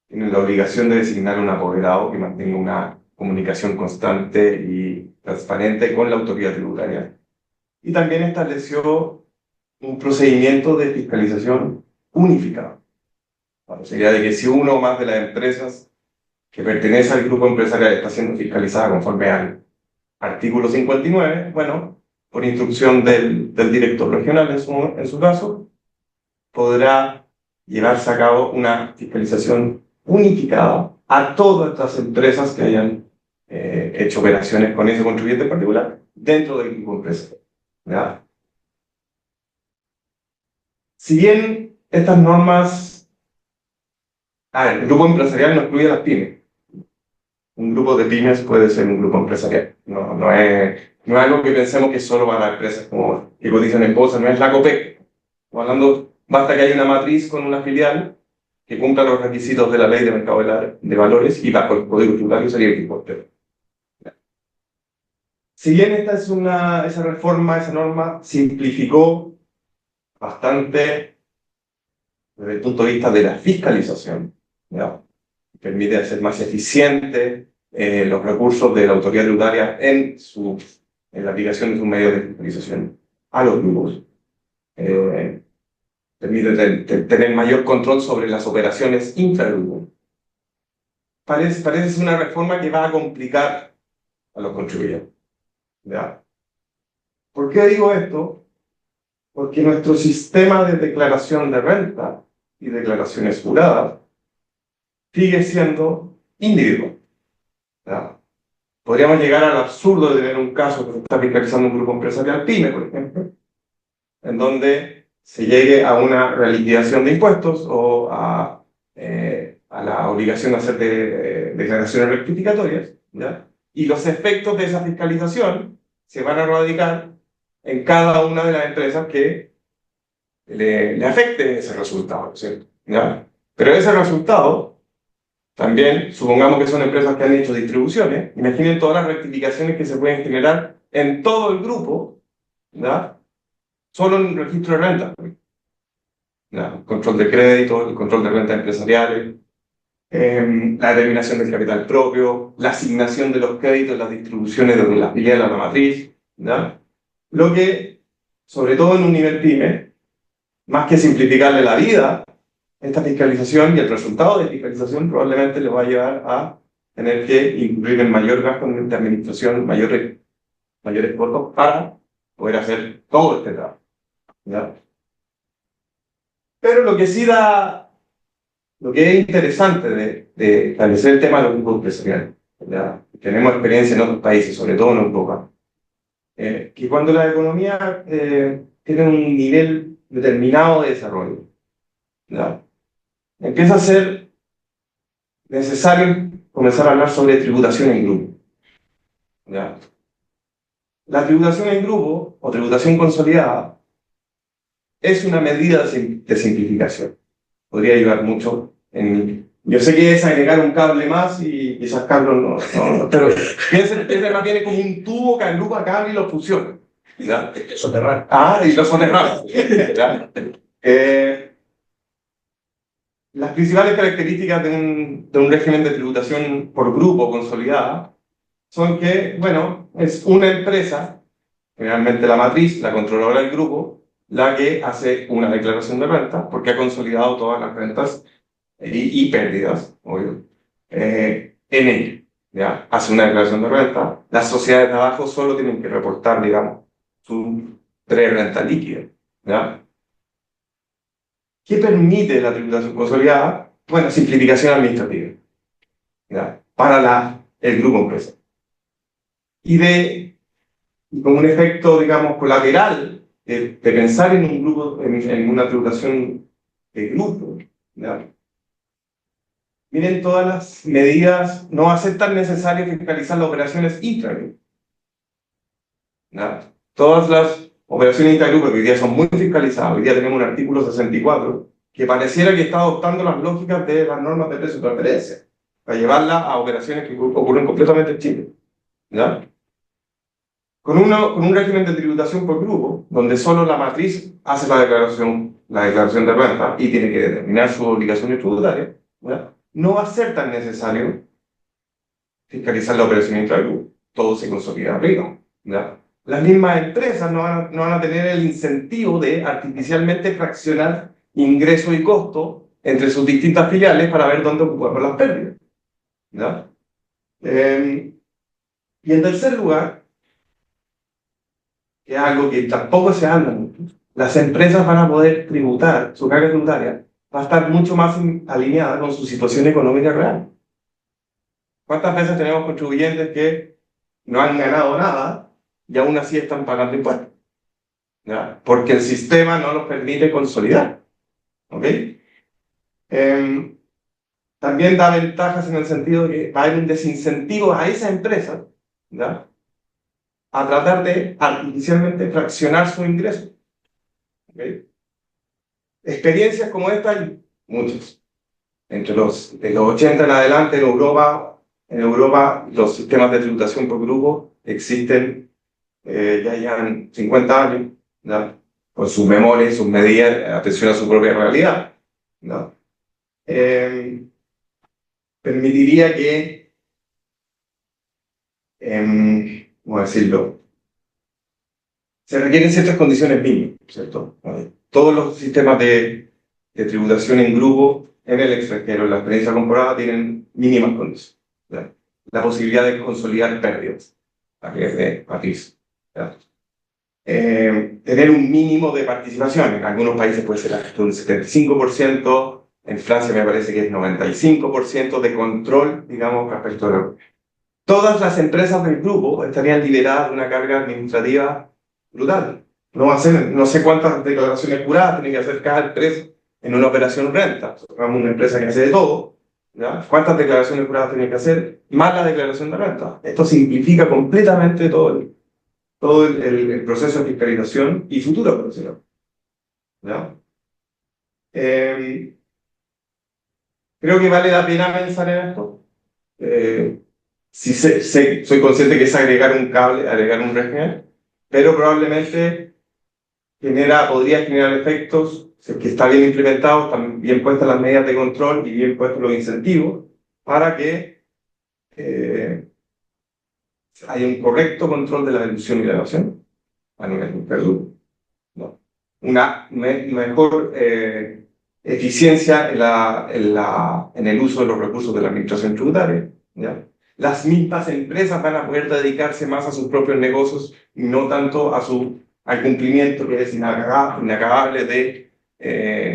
tienen la obligación de designar un apoderado que mantenga una comunicación constante y transparente con la autoridad tributaria. Y también estableció un procedimiento de fiscalización unificado. La posibilidad de que si uno o más de las empresas que pertenece al grupo empresarial está siendo fiscalizada conforme al artículo 59, bueno, por instrucción del director regional en su caso, podrá llevarse a cabo una fiscalización unificada a todas estas empresas que hayan hecho operaciones con ese contribuyente en particular dentro del grupo empresarial. ¿Ya? Si bien estas normas, el grupo empresarial no excluye a las pymes. Un grupo de pymes puede ser un grupo empresarial. No es algo que pensemos que solo para las empresas como que cotizan en bolsa, no es la COPEC. Hablando, basta que haya una matriz con una filial que cumpla los requisitos de la Ley de Mercado de Valores y bajo el Código Tributario sería el importero. Si bien esa reforma, esa norma simplificó bastante desde el punto de vista de la fiscalización, ¿ya? Permite hacer más eficiente los recursos de la autoridad tributaria en la aplicación de sus medios de fiscalización a los grupos. Permite tener mayor control sobre las operaciones intragrupo. Parece ser una reforma que va a complicar a los contribuyentes. ¿Ya? ¿Por qué digo esto? Porque nuestro sistema de declaración de renta y declaraciones juradas sigue siendo individual. ¿Ya? Podríamos llegar al absurdo de tener un caso que se está fiscalizando un grupo empresarial PYME, por ejemplo, en donde se llegue a una reliquidación de impuestos o a la obligación de hacer declaraciones rectificatorias, ¿ya? Y los efectos de esa fiscalización se van a radicar en cada una de las empresas que le afecte ese resultado, ¿cierto? ¿Ya? Pero ese resultado, también, supongamos que son empresas que han hecho distribuciones, imaginen todas las rectificaciones que se pueden generar en todo el grupo, ¿ya? Solo en el registro de renta. ¿Ya? Control de crédito, el control de rentas empresariales, la determinación del capital propio, la asignación de los créditos, las distribuciones de la filial a la matriz, ¿ya? Lo que, sobre todo en un nivel PYME, más que simplificarle la vida, esta fiscalización y el resultado de fiscalización probablemente le va a llevar a tener que incluir en mayor gasto de administración, mayores costos para poder hacer todo este trabajo, ¿ya? Pero lo que es interesante de establecer el tema de los grupos empresariales, ¿ya? Tenemos experiencia en otros países, sobre todo en Europa, que cuando la economía tiene un nivel determinado de desarrollo, ¿ya? Empieza a ser necesario comenzar a hablar sobre tributación en grupo, ¿ya? La tributación en grupo o tributación consolidada es una medida de simplificación. Podría ayudar mucho yo sé que es agregar un cable más y quizás Carlos no, pero piensen más bien como un tubo que agrupa cable y lo fusiona, ¿ya? Soterrar. Y lo soterrar. ¿Ya? Las principales características de un régimen de tributación por grupo consolidada son que, bueno, es una empresa, generalmente la matriz, la controladora del grupo, la que hace una declaración de renta, porque ha consolidado todas las rentas y pérdidas, obvio, en ella. ¿Ya? Hace una declaración de renta. Las sociedades de abajo solo tienen que reportar, digamos, su pre-renta líquida. ¿Ya? ¿Qué permite la tributación consolidada? Bueno, simplificación administrativa, ¿ya? Para el grupo empresa. Y como un efecto, digamos, colateral de pensar en un grupo, en una tributación de grupo, ¿ya? Miren, todas las medidas no hacen tan necesario fiscalizar las operaciones intragrupo. Todas las operaciones intragrupo que hoy día son muy fiscalizadas, hoy día tenemos un artículo 64 que pareciera que está adoptando las lógicas de las normas de precio de transferencia, para llevarlas a operaciones que ocurren completamente en Chile. ¿Ya? Con un régimen de tributación por grupo, donde solo la matriz hace la declaración de renta y tiene que determinar sus obligaciones tributarias, ¿ya? No va a ser tan necesario fiscalizar la operación intragrupo. Todo se consolida arriba. ¿Ya? Las mismas empresas no van a tener el incentivo de artificialmente fraccionar ingreso y costo entre sus distintas filiales para ver dónde ocupar las pérdidas. ¿Ya? Y en tercer lugar, que es algo que tampoco se habla mucho, las empresas van a poder tributar, su carga tributaria va a estar mucho más alineada con su situación económica real. ¿Cuántas veces tenemos contribuyentes que no han ganado nada y aún así están pagando impuestos? ¿Ya? Porque el sistema no los permite consolidar. ¿Ok? También da ventajas en el sentido de que va a haber un desincentivo a esa empresa, ¿ya? A tratar de artificialmente fraccionar su ingreso. ¿Okay? Experiencias como esta hay muchas. De los 80 en adelante en Europa los sistemas de tributación por grupo existen ya llevan 50 años, ¿no? Con sus memorias, sus medidas, atención a su propia realidad, ¿no? Permitiría que, ¿cómo decirlo? Se requieren ciertas condiciones mínimas, ¿cierto? Todos los sistemas de tributación en grupo en el extranjero, en la experiencia comparada, tienen mínimas condiciones. ¿Ya? La posibilidad de consolidar pérdidas, a que es de matriz. Tener un mínimo de participación. En algunos países puede ser hasta un 75%, en Francia me parece que es 95% de control, digamos, respecto a la... Todas las empresas del grupo estarían liberadas de una carga administrativa brutal. No va a ser, no sé cuántas declaraciones juradas tiene que hacer cada empresa en una operación renta. Somos una empresa que hace de todo, ¿ya? ¿Cuántas declaraciones juradas tiene que hacer? Más la declaración de renta. Esto simplifica completamente todo el proceso de fiscalización y futura operación. ¿Ya? Creo que vale la pena pensar en esto. Sí soy consciente que es agregar un cable, agregar un régimen, pero probablemente podría generar efectos, si es que está bien implementado, están bien puestas las medidas de control y bien puestos los incentivos para que haya un correcto control de la deducción y la evasión a nivel interno. ¿No? Una mejor eficiencia en el uso de los recursos de la administración tributaria. ¿Ya? Las mismas empresas van a poder dedicarse más a sus propios negocios y no tanto al cumplimiento que es inacabable de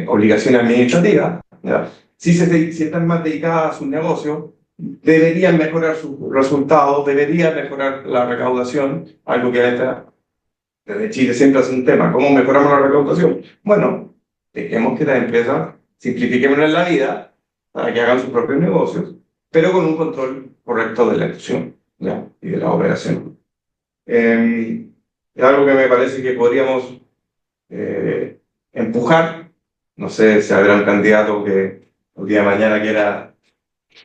obligaciones administrativas. ¿Ya? Si están más dedicadas a sus negocios, deberían mejorar sus resultados, deberían mejorar la recaudación, algo que desde Chile siempre es un tema. ¿Cómo mejoramos la recaudación? Bueno, dejemos que las empresas simplifiquemos la vida para que hagan sus propios negocios, pero con un control correcto de la elección, ¿ya? Y de la operación. Es algo que me parece que podríamos empujar. No sé si habrá un candidato que el día de mañana quiera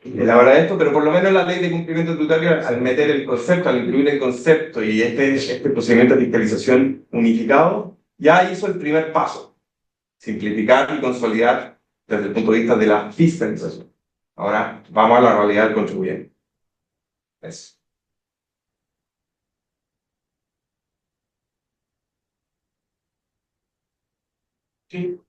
elaborar esto, pero por lo menos la ley de cumplimiento tributario, al meter el concepto, al incluir el concepto y este procedimiento de fiscalización unificado, ya hizo el primer paso: simplificar y consolidar desde el punto de vista de la fiscalización. Ahora vamos a la realidad del contribuyente. Eso. Sí,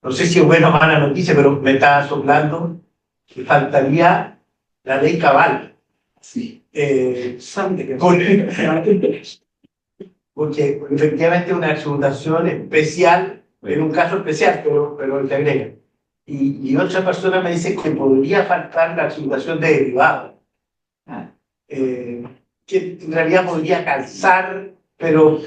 no sé si es buena o mala noticia, pero me está soplando que faltaría la ley cabal. Sí. Porque efectivamente es una exhortación especial, en un caso especial, pero te agrega. Y otra persona me dice que podría faltar la exhortación de derivado. Que en realidad podría calzar, pero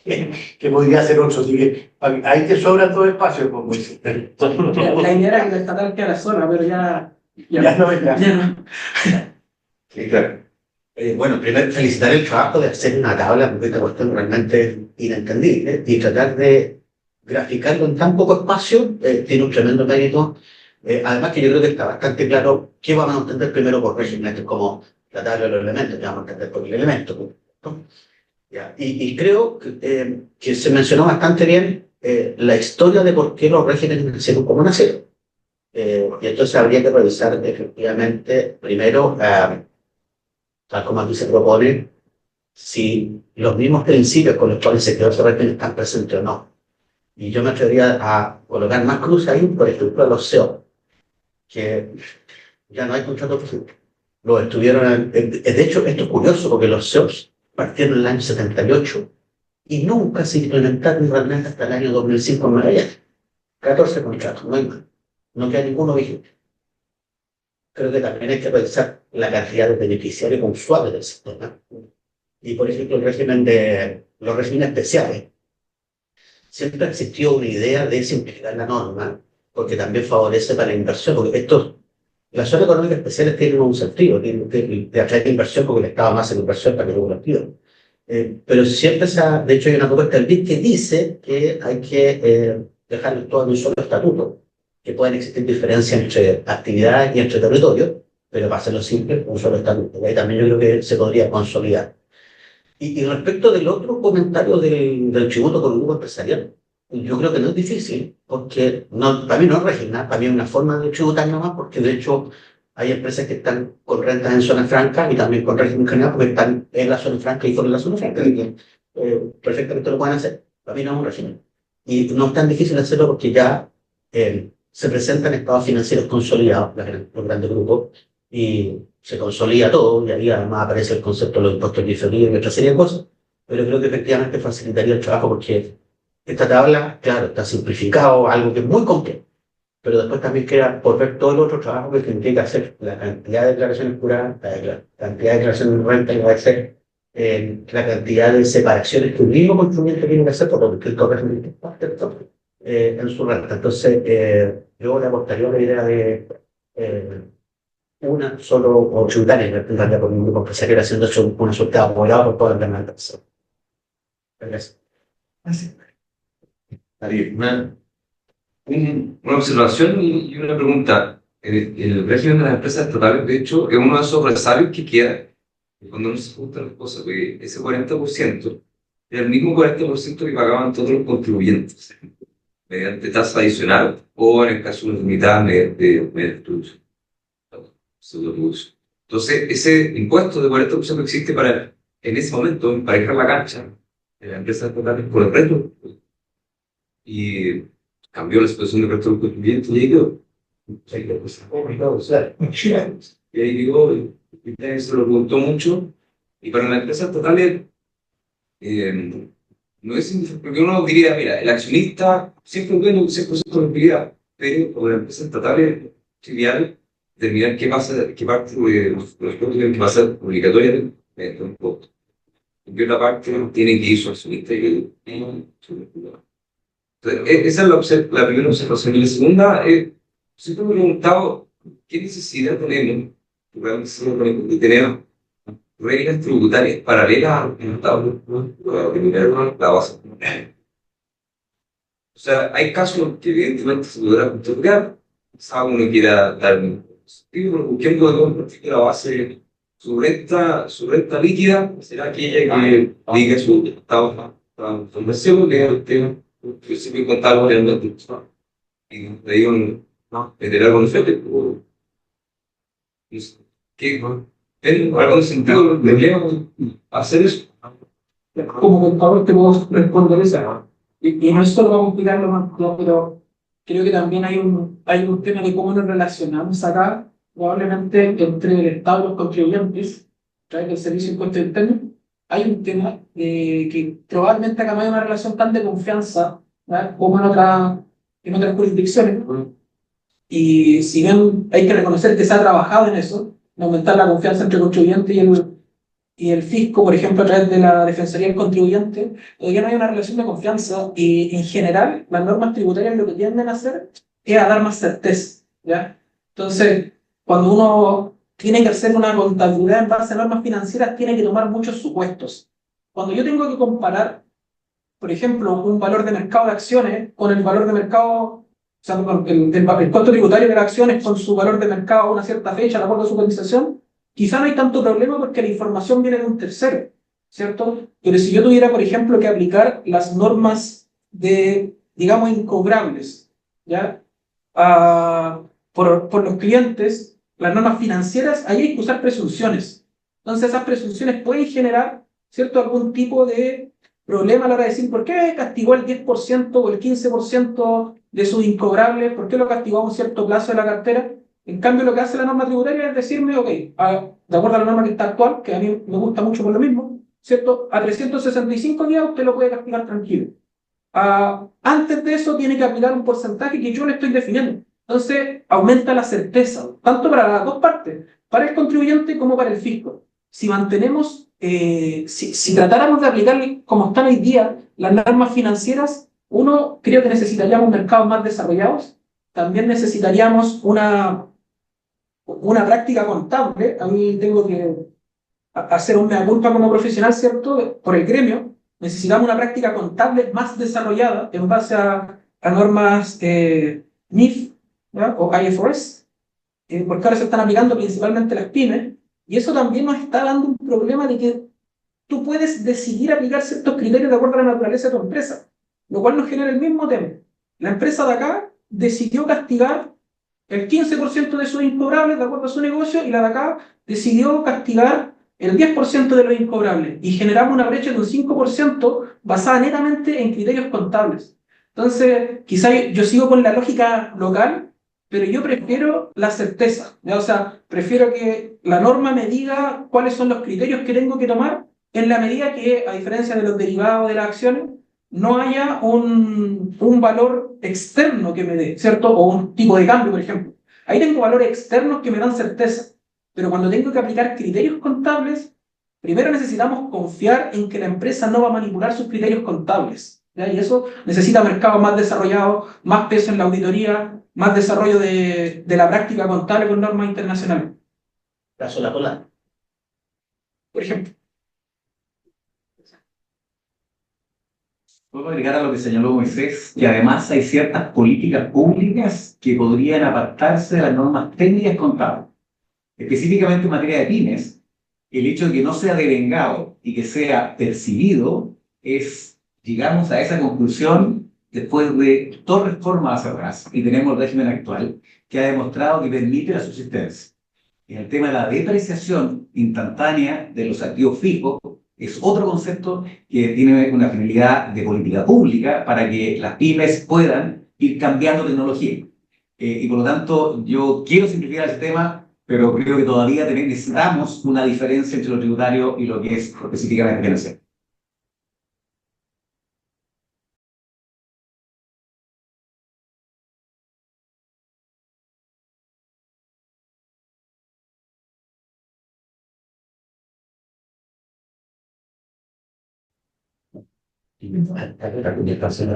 que podría ser otro. Así que ahí te sobra todo espacio, como dice. La idea era que el estatal quedara sola, pero ya no. Sí, claro. Bueno, primero felicitar el trabajo de hacer una tabla, porque esta cuestión realmente es inentendible, y tratar de graficarlo en tan poco espacio tiene un tremendo mérito. Además que yo creo que está bastante claro qué vamos a entender primero por régimen, esto es como la tabla de los elementos, que vamos a entender por el elemento, ¿no? Ya. Y creo que se mencionó bastante bien la historia de por qué los regímenes nacieron como nacieron. Y entonces habría que revisar efectivamente, primero, tal como aquí se propone, si los mismos principios con los cuales se creó ese régimen están presentes o no. Y yo me atrevería a colocar más cruces ahí, por ejemplo, a los CEO, que ya no hay contrato posible. Lo estuvieron, de hecho, esto es curioso porque los CEOs partieron en el año 78 y nunca se implementaron realmente hasta el año 2005 en Nueva York. 14 contratos, no hay más. No queda ninguno vigente. Creo que también hay que pensar la cantidad de beneficiarios mensuales del sistema. Y por ejemplo, los regímenes especiales. Siempre existió una idea de simplificar la norma, porque también favorece para la inversión, porque las zonas económicas especiales tienen un sentido, tienen de atraer inversión porque el Estado más hace inversión para que lo pidan. Pero siempre de hecho hay una propuesta del BID que dice que hay que dejarlo todo en un solo estatuto, que pueden existir diferencias entre actividades y entre territorios, pero para hacerlo simple, un solo estatuto. Y ahí también yo creo que se podría consolidar. Y respecto del otro comentario del tributo con el grupo empresarial, yo creo que no es difícil, porque para mí no es regional, para mí es una forma de tributar nomás, porque de hecho hay empresas que están con rentas en zona franca y también con régimen general, porque están en la zona franca y fuera de la zona franca, y que perfectamente lo pueden hacer. Para mí no es un régimen. Y no es tan difícil hacerlo porque ya se presentan estados financieros consolidados, los grandes grupos, y se consolida todo, y ahí además aparece el concepto de los impuestos diferidos y otra serie de cosas, pero creo que efectivamente facilitaría el trabajo porque esta tabla, claro, está simplificado, algo que es muy complejo, pero después también queda por ver todo el otro trabajo que tendría que hacer, la cantidad de declaraciones juradas, la cantidad de declaraciones de renta que va a hacer, la cantidad de separaciones que un mismo contribuyente tiene que hacer, por lo que el corregimiento en su renta. Entonces, yo le apostaría a la idea de una solo o tributaria, en realidad, por un grupo empresarial haciendo eso una suerte de abogado por todas las demandas. Gracias. Darío, una observación y una pregunta. El régimen de las empresas estatales, de hecho, es uno de esos resabios que queda cuando no se ajustan las cosas, porque ese 40% es el mismo 40% que pagaban todos los contribuyentes, mediante tasa adicional o, en el caso de las unidades, mediante pseudotribución. Entonces, ese impuesto de 40% existe para, en ese momento, emparejar la cancha de las empresas estatales por el resto. Y cambió la situación del resto del contribuyente y ahí quedó. Y ahí digo, se lo preguntó mucho, y para las empresas estatales no es indiferente, porque uno diría, mira, el accionista siempre es dueño del 100% de la utilidad, pero con las empresas estatales trivial determinar qué pasa, qué parte de los costos tienen que pasar obligatoriamente en un costo. Y qué otra parte tiene que ir su accionista y entonces, esa es la primera observación. Y la segunda, siempre me he preguntado qué necesidad tenemos de tener reglas tributarias paralelas a los tributarios para determinar la base. O sea, hay casos que evidentemente se podrá justificar, quizá uno quiera dar un incentivo, pero buscando de compartir la base, su renta líquida será aquella que diga su estado de fundación, que se puede contar realmente. Y le digo, no, tener algo de efecto, ¿qué? ¿En algún sentido deberíamos hacer eso? Como contador te puedo responder esa. Y no es solo para complicarlo más, no, pero creo que también hay un tema de cómo nos relacionamos acá, probablemente entre el Estado y los contribuyentes, a través del servicio de impuestos internos. Hay un tema que probablemente acá no hay una relación tan de confianza, ¿verdad?, como en otras jurisdicciones. Y si bien hay que reconocer que se ha trabajado en eso, en aumentar la confianza entre el contribuyente y el fisco, por ejemplo, a través de la Defensoría del Contribuyente, todavía no hay una relación de confianza y, en general, las normas tributarias lo que tienden a hacer es a dar más certeza, ¿ya? Entonces, cuando uno tiene que hacer una contabilidad en base a normas financieras, tiene que tomar muchos supuestos. Cuando yo tengo que comparar por ejemplo, un valor de mercado de acciones con el valor de mercado, o sea, con el costo tributario de las acciones con su valor de mercado a una cierta fecha, de acuerdo a su cotización, quizá no hay tanto problema porque la información viene de un tercero, ¿cierto? Pero si yo tuviera, por ejemplo, que aplicar las normas de, digamos, incobrables, ¿ya? Por los clientes, las normas financieras, ahí hay que usar presunciones. Entonces esas presunciones pueden generar, ¿cierto?, algún tipo de problema a la hora de decir por qué castigó el 10% o el 15% de sus incobrables, por qué lo castigó a un cierto plazo de la cartera. En cambio, lo que hace la norma tributaria es decirme, ok, de acuerdo a la norma que está actual, que a mí me gusta mucho por lo mismo, ¿cierto? A 365 días usted lo puede castigar tranquilo. Antes de eso tiene que aplicar un porcentaje que yo le estoy definiendo. Entonces, aumenta la certeza, tanto para las dos partes, para el contribuyente como para el fisco. Si mantenemos, si tratáramos de aplicar como están hoy día las normas financieras, uno, creo que necesitaríamos mercados más desarrollados, también necesitaríamos una práctica contable. A mí tengo que hacer un mea culpa como profesional, ¿cierto? Por el gremio, necesitamos una práctica contable más desarrollada en base a normas NIF, ¿ya? O IFRS, porque ahora se están aplicando principalmente las pymes, y eso también nos está dando un problema de que tú puedes decidir aplicar ciertos criterios de acuerdo a la naturaleza de tu empresa, lo cual nos genera el mismo tema. La empresa de acá decidió castigar el 15% de sus incobrables de acuerdo a su negocio, y la de acá decidió castigar el 10% de los incobrables, y generamos una brecha de un 5% basada netamente en criterios contables. Entonces, quizá yo sigo con la lógica local, pero yo prefiero la certeza, ¿ya? O sea, prefiero que la norma me diga cuáles son los criterios que tengo que tomar, en la medida que, a diferencia de los derivados de las acciones, no haya un valor externo que me dé, ¿cierto? O un tipo de cambio, por ejemplo. Ahí tengo valores externos que me dan certeza, pero cuando tengo que aplicar criterios contables, primero necesitamos confiar en que la empresa no va a manipular sus criterios contables, ¿ya? Y eso necesita mercados más desarrollados, más peso en la auditoría, más desarrollo de la práctica contable con normas internacionales. Caso la cola. Por ejemplo. Puedo agregar a lo que señaló Moisés, que además hay ciertas políticas públicas que podrían apartarse de las normas técnicas contables. Específicamente en materia de pymes, el hecho de que no sea devengado y que sea percibido es, llegamos a esa conclusión después de dos reformas hacia atrás, y tenemos el régimen actual, que ha demostrado que permite la subsistencia. En el tema de la depreciación instantánea de los activos fijos, es otro concepto que tiene una finalidad de política pública para que las pymes puedan ir cambiando tecnología. Y por lo tanto, yo quiero simplificar el tema, pero creo que todavía necesitamos una diferencia entre lo tributario y lo que es específicamente financiero.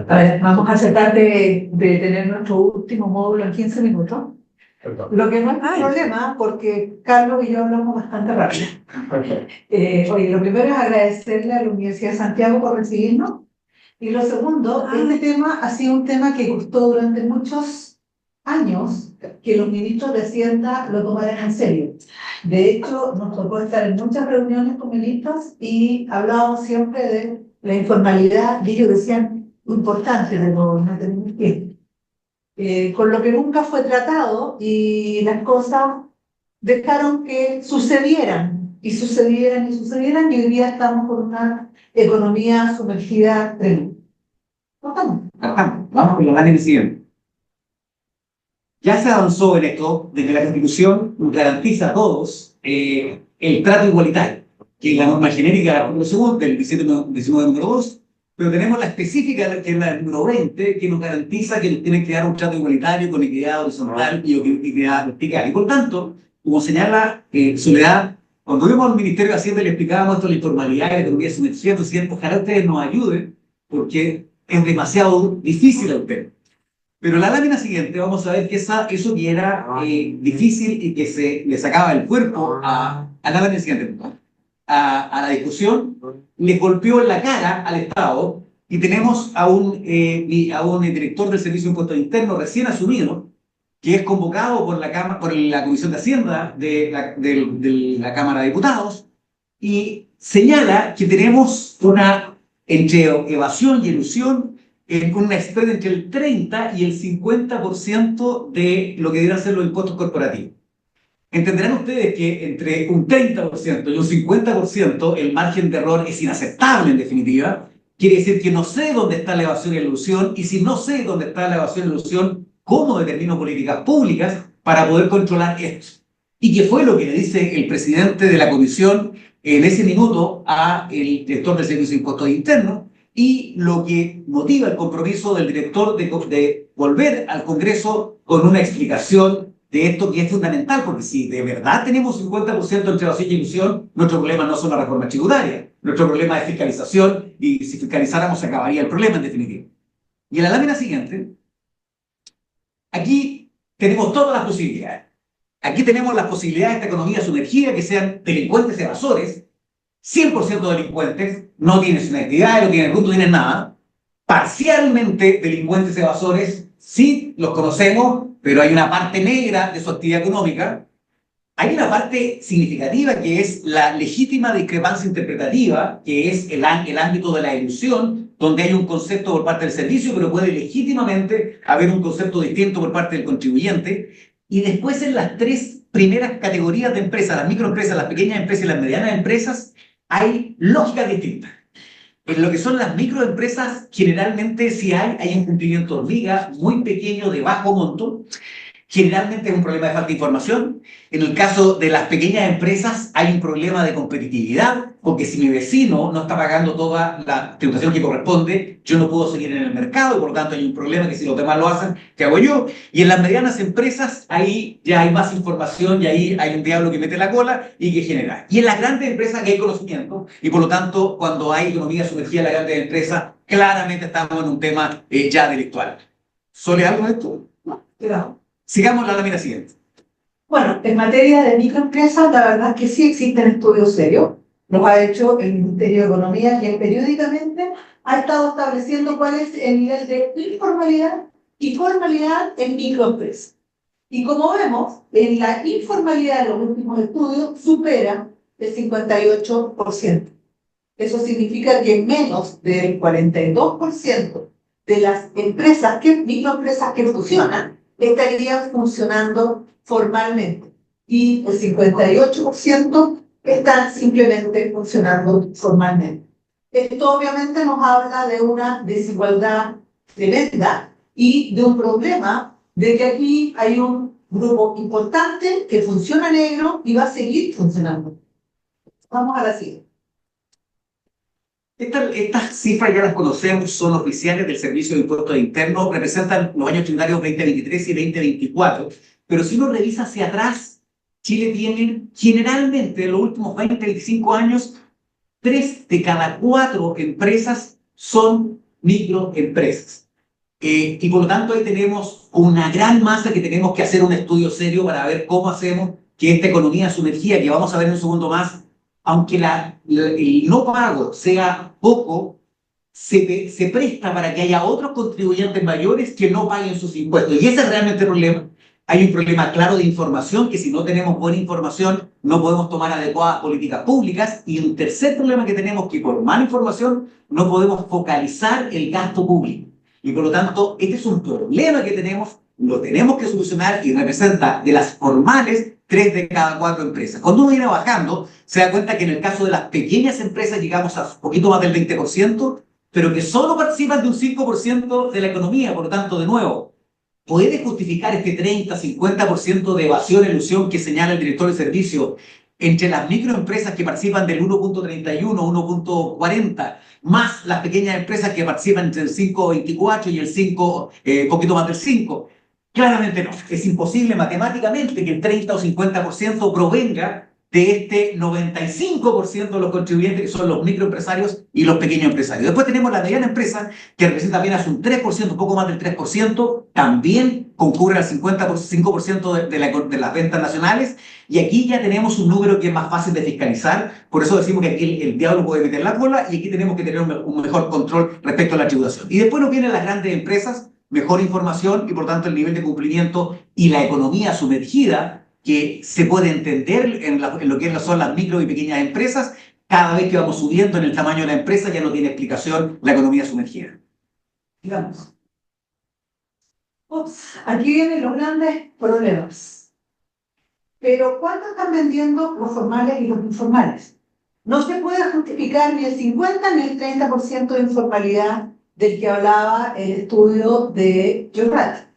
A ver, vamos a tratar de tener nuestro último módulo en 15 minutos. Lo que no es un problema, porque Carlos y yo hablamos bastante rápido. Oye, lo primero es agradecerle a la Universidad de Santiago por recibirnos. Y lo segundo, este tema ha sido un tema que costó durante muchos años que los ministros de Hacienda lo tomaran en serio. De hecho, nos tocó estar en muchas reuniones con ministros y hablábamos siempre de la informalidad, y ellos decían lo importante de no tener tiempo. Con lo que nunca fue tratado, y las cosas dejaron que sucedieran, y sucedieran, y sucedieran, y hoy día estamos con una economía sumergida tremenda. Vamos con la análisis siguiente. Ya se avanzó en esto de que la Constitución garantiza a todos el trato igualitario, que es la norma genérica número segundo, del 19 número 2, pero tenemos la específica, que es la número 20, que nos garantiza que tienen que dar un trato igualitario con equidad horizontal y equidad vertical. Y por tanto, como señala Soledad, cuando vimos al Ministerio de Hacienda y le explicábamos esto de la informalidad y la economía sumergida, decían, ojalá ustedes nos ayuden, porque es demasiado difícil el tema. Pero en la lámina siguiente vamos a ver que eso que era difícil y que se le sacaba el cuerpo a la lámina siguiente, a la discusión, les golpeó en la cara al Estado y tenemos a un director del Servicio de Impuestos Internos recién asumido, que es convocado por la Comisión de Hacienda de la Cámara de Diputados, y señala que tenemos entre evasión y elusión, una spread entre el 30 y el 50% de lo que deben ser los impuestos corporativos. Entenderán ustedes que entre un 30% y un 50% el margen de error es inaceptable en definitiva. Quiere decir que no sé dónde está la evasión y la elusión, y si no sé dónde está la evasión y la elusión, ¿cómo determino políticas públicas para poder controlar esto? Y que fue lo que le dice el presidente de la comisión en ese minuto al director del Servicio de Impuestos Internos, y lo que motiva el compromiso del director de volver al Congreso con una explicación de esto, que es fundamental, porque si de verdad tenemos 50% entre evasión y elusión, nuestro problema no son las reformas tributarias, nuestro problema es fiscalización, y si fiscalizáramos se acabaría el problema en definitiva. Y en la lámina siguiente, aquí tenemos todas las posibilidades. Aquí tenemos las posibilidades de esta economía sumergida, que sean delincuentes evasores, 100% delincuentes, no tienen identidad, no tienen RUT, no tienen nada. Parcialmente delincuentes evasores, sí los conocemos, pero hay una parte negra de su actividad económica. Hay una parte significativa que es la legítima discrepancia interpretativa, que es el ámbito de la elusión, donde hay un concepto por parte del servicio, pero puede legítimamente haber un concepto distinto por parte del contribuyente. Y después, en las tres primeras categorías de empresas, las microempresas, las pequeñas empresas y las medianas empresas, hay lógicas distintas. En lo que son las microempresas, generalmente sí hay un cumplimiento hormiga muy pequeño de bajo monto. Generalmente es un problema de falta de información. En el caso de las pequeñas empresas hay un problema de competitividad, porque si mi vecino no está pagando toda la tributación que corresponde, yo no puedo seguir en el mercado, y por lo tanto hay un problema que si los demás lo hacen, ¿qué hago yo? Y en las medianas empresas ahí ya hay más información, y ahí hay un diablo que mete la cola y que genera. Y en las grandes empresas que hay conocimiento, y por lo tanto cuando hay economía sumergida en las grandes empresas, claramente estamos en un tema ya delictual. ¿Sole algo de esto? No, cuidado. Sigamos la lámina siguiente. Bueno, en materia de microempresas, la verdad es que sí existen estudios serios. Los ha hecho el Ministerio de Economía, que periódicamente ha estado estableciendo cuál es el nivel de informalidad y formalidad en microempresas. Y como vemos, en la informalidad de los últimos estudios supera el 58%. Eso significa que menos del 42% de las microempresas que funcionan estarían funcionando formalmente, y el 58% están simplemente funcionando formalmente. Esto obviamente nos habla de una desigualdad tremenda y de un problema de que aquí hay un grupo importante que funciona negro y va a seguir funcionando. Vamos a la siguiente. Estas cifras ya las conocemos, son oficiales del Servicio de Impuestos Internos, representan los años tributarios 2023 y 2024, pero si uno revisa hacia atrás, Chile tiene generalmente en los últimos 20-25 años, 3 de cada 4 empresas son microempresas. Y por lo tanto ahí tenemos una gran masa que tenemos que hacer un estudio serio para ver cómo hacemos que esta economía sumergida, que vamos a ver en un segundo más, aunque el no pago sea poco, se presta para que haya otros contribuyentes mayores que no paguen sus impuestos. Y ese es realmente el problema. Hay un problema claro de información, que si no tenemos buena información no podemos tomar adecuadas políticas públicas. Y un tercer problema que tenemos, que por mala información no podemos focalizar el gasto público. Y por lo tanto, este es un problema que tenemos, lo tenemos que solucionar, y representa de las formales 3 de cada 4 empresas. Cuando uno viene bajando, se da cuenta que en el caso de las pequeñas empresas llegamos a un poquito más del 20%, pero que solo participan de un 5% de la economía. Por lo tanto, de nuevo, ¿puede justificar este 30-50% de evasión e ilusión que señala el director de servicio entre las microempresas que participan del 1.31, 1.40, más las pequeñas empresas que participan entre el 5.24 y el 5, poquito más del 5? Claramente no. Es imposible matemáticamente que el 30 o 50% provenga de este 95% de los contribuyentes, que son los microempresarios y los pequeños empresarios. Después tenemos la mediana empresa, que representa apenas un 3%, un poco más del 3%, también concurre al 55% de las ventas nacionales, y aquí ya tenemos un número que es más fácil de fiscalizar. Por eso decimos que aquí el diablo puede meter la cola, y aquí tenemos que tener un mejor control respecto a la tributación. Y después nos vienen las grandes empresas, mejor información y por tanto el nivel de cumplimiento y la economía sumergida que se puede entender en lo que son las micro y pequeñas empresas. Cada vez que vamos subiendo en el tamaño de la empresa ya no tiene explicación la economía sumergida. Digamos. Ups, aquí vienen los grandes problemas. Pero ¿cuánto están vendiendo los formales y los informales? No se puede justificar ni el 50 ni el 30% de informalidad del que hablaba el estudio de John Pratt.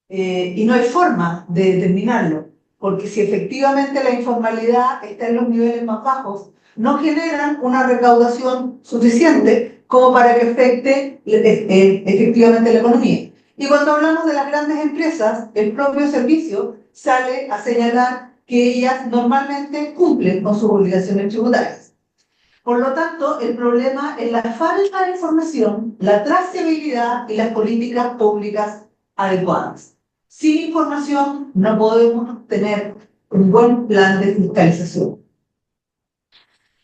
Y no hay forma de determinarlo, porque si efectivamente la informalidad está en los niveles más bajos, no generan una recaudación suficiente como para que afecte efectivamente la economía. Y cuando hablamos de las grandes empresas, el propio servicio sale a señalar que ellas normalmente cumplen con sus obligaciones tributarias. Por lo tanto, el problema es la falta de información, la trazabilidad y las políticas públicas adecuadas. Sin información no podemos tener un buen plan de fiscalización.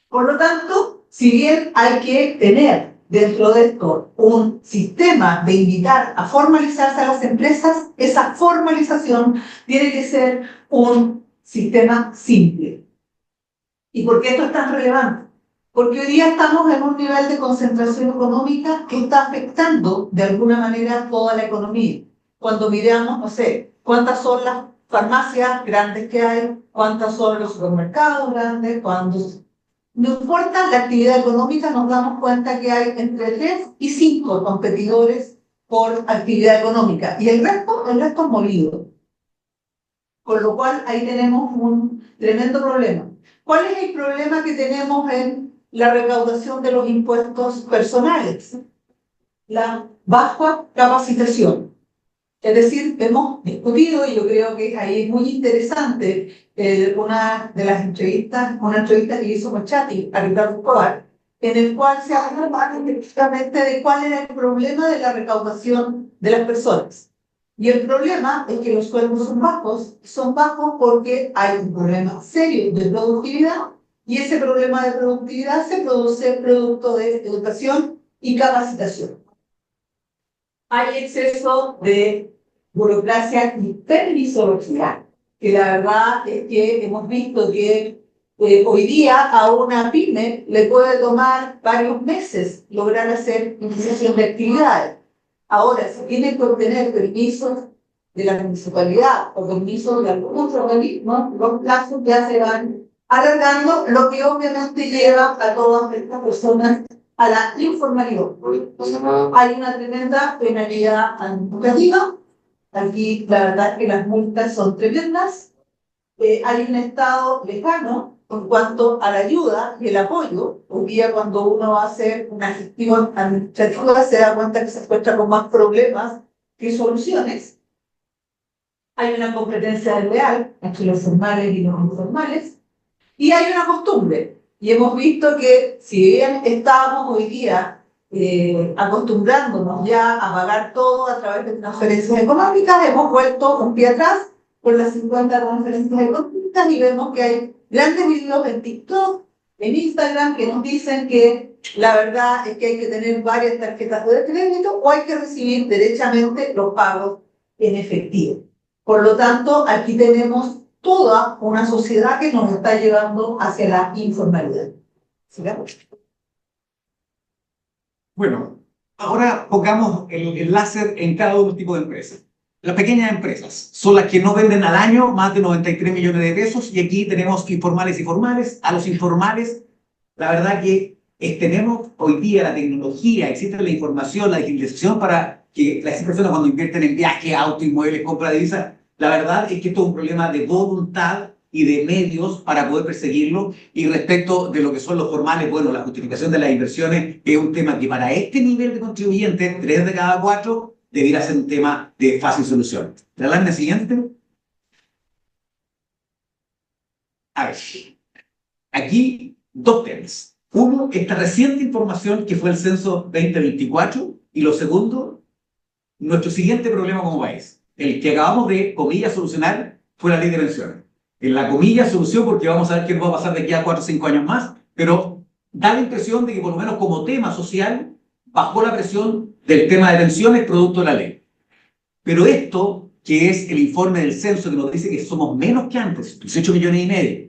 Por lo tanto, si bien hay que tener dentro de esto un sistema de invitar a formalizarse a las empresas, esa formalización tiene que ser un sistema simple. ¿Y por qué esto es tan relevante? Porque hoy día estamos en un nivel de concentración económica que está afectando de alguna manera toda la economía. Cuando miramos, no sé, cuántas son las farmacias grandes que hay, cuántas son los supermercados grandes, cuántos... No importa la actividad económica, nos damos cuenta que hay entre 3 y 5 competidores por actividad económica, y el resto es molido. Con lo cual ahí tenemos un tremendo problema. ¿Cuál es el problema que tenemos en la recaudación de los impuestos personales? La baja capacitación. Es decir, hemos discutido, y yo creo que ahí es muy interesante una de las entrevistas, una entrevista que hizo Mochati a Ricardo Escobar, en el cual se habla específicamente de cuál era el problema de la recaudación de las personas. Y el problema es que los sueldos son bajos porque hay un problema serio de productividad, y ese problema de productividad se produce producto de educación y capacitación. Hay exceso de burocracia y permisología, que la verdad es que hemos visto que hoy día a una pyme le puede tomar varios meses lograr hacer iniciación de actividades. Ahora, si tiene que obtener permisos de la municipalidad o permisos de algún otro organismo, los plazos ya se van alargando, lo que obviamente lleva a todas estas personas a la informalidad. Hay una tremenda penalidad administrativa. Aquí la verdad es que las multas son tremendas. Hay un Estado lejano en cuanto a la ayuda y el apoyo. Hoy día cuando uno va a hacer una gestión administrativa se da cuenta que se encuentra con más problemas que soluciones. Hay una competencia desleal entre los formales y los informales. Y hay una costumbre. Y hemos visto que si bien estábamos hoy día acostumbrándonos ya a pagar todo a través de transferencias económicas, hemos vuelto un pie atrás con las 50 transferencias económicas, y vemos que hay grandes videos en TikTok, en Instagram, que nos dicen que la verdad es que hay que tener varias tarjetas de crédito o hay que recibir derechamente los pagos en efectivo. Por lo tanto, aquí tenemos toda una sociedad que nos está llevando hacia la informalidad. ¿Sigamos? Bueno, ahora pongamos el láser en cada uno de los tipos de empresas. Las pequeñas empresas son las que no venden al año más de 93 millones de pesos, y aquí tenemos informales y formales. A los informales, la verdad que tenemos hoy día la tecnología, existe la información, la digitalización para que las personas cuando invierten en viajes, auto, inmuebles, compra de divisas, la verdad es que esto es un problema de voluntad y de medios para poder perseguirlo. Y respecto de lo que son los formales, bueno, la justificación de las inversiones es un tema que para este nivel de contribuyentes, 3 de cada 4, debiera ser un tema de fácil solución. La lámina siguiente. A ver, aquí dos temas. Uno, esta reciente información que fue el censo 2024, y lo segundo, nuestro siguiente problema como país. El que acabamos de, comillas, solucionar fue la ley de pensiones. En la comilla solución, porque vamos a ver qué nos va a pasar de aquí a 4 o 5 años más, pero da la impresión de que por lo menos como tema social bajó la presión del tema de pensiones producto de la ley. Pero esto, que es el informe del censo que nos dice que somos menos que antes, 18 millones y medio,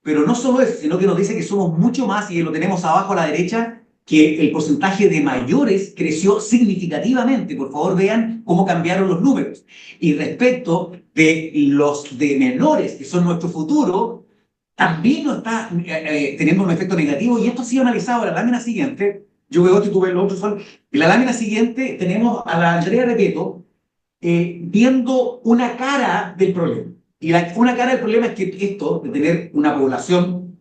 pero no solo eso, sino que nos dice que somos mucho más, y lo tenemos abajo a la derecha, que el porcentaje de mayores creció significativamente. Por favor, vean cómo cambiaron los números. Y respecto de los de menores, que son nuestro futuro, también nos está teniendo un efecto negativo, y esto ha sido analizado en la lámina siguiente. Yo veo que tú ves los otros. En la lámina siguiente tenemos a la Andrea Repeto viendo una cara del problema. Y una cara del problema es que esto, de tener una población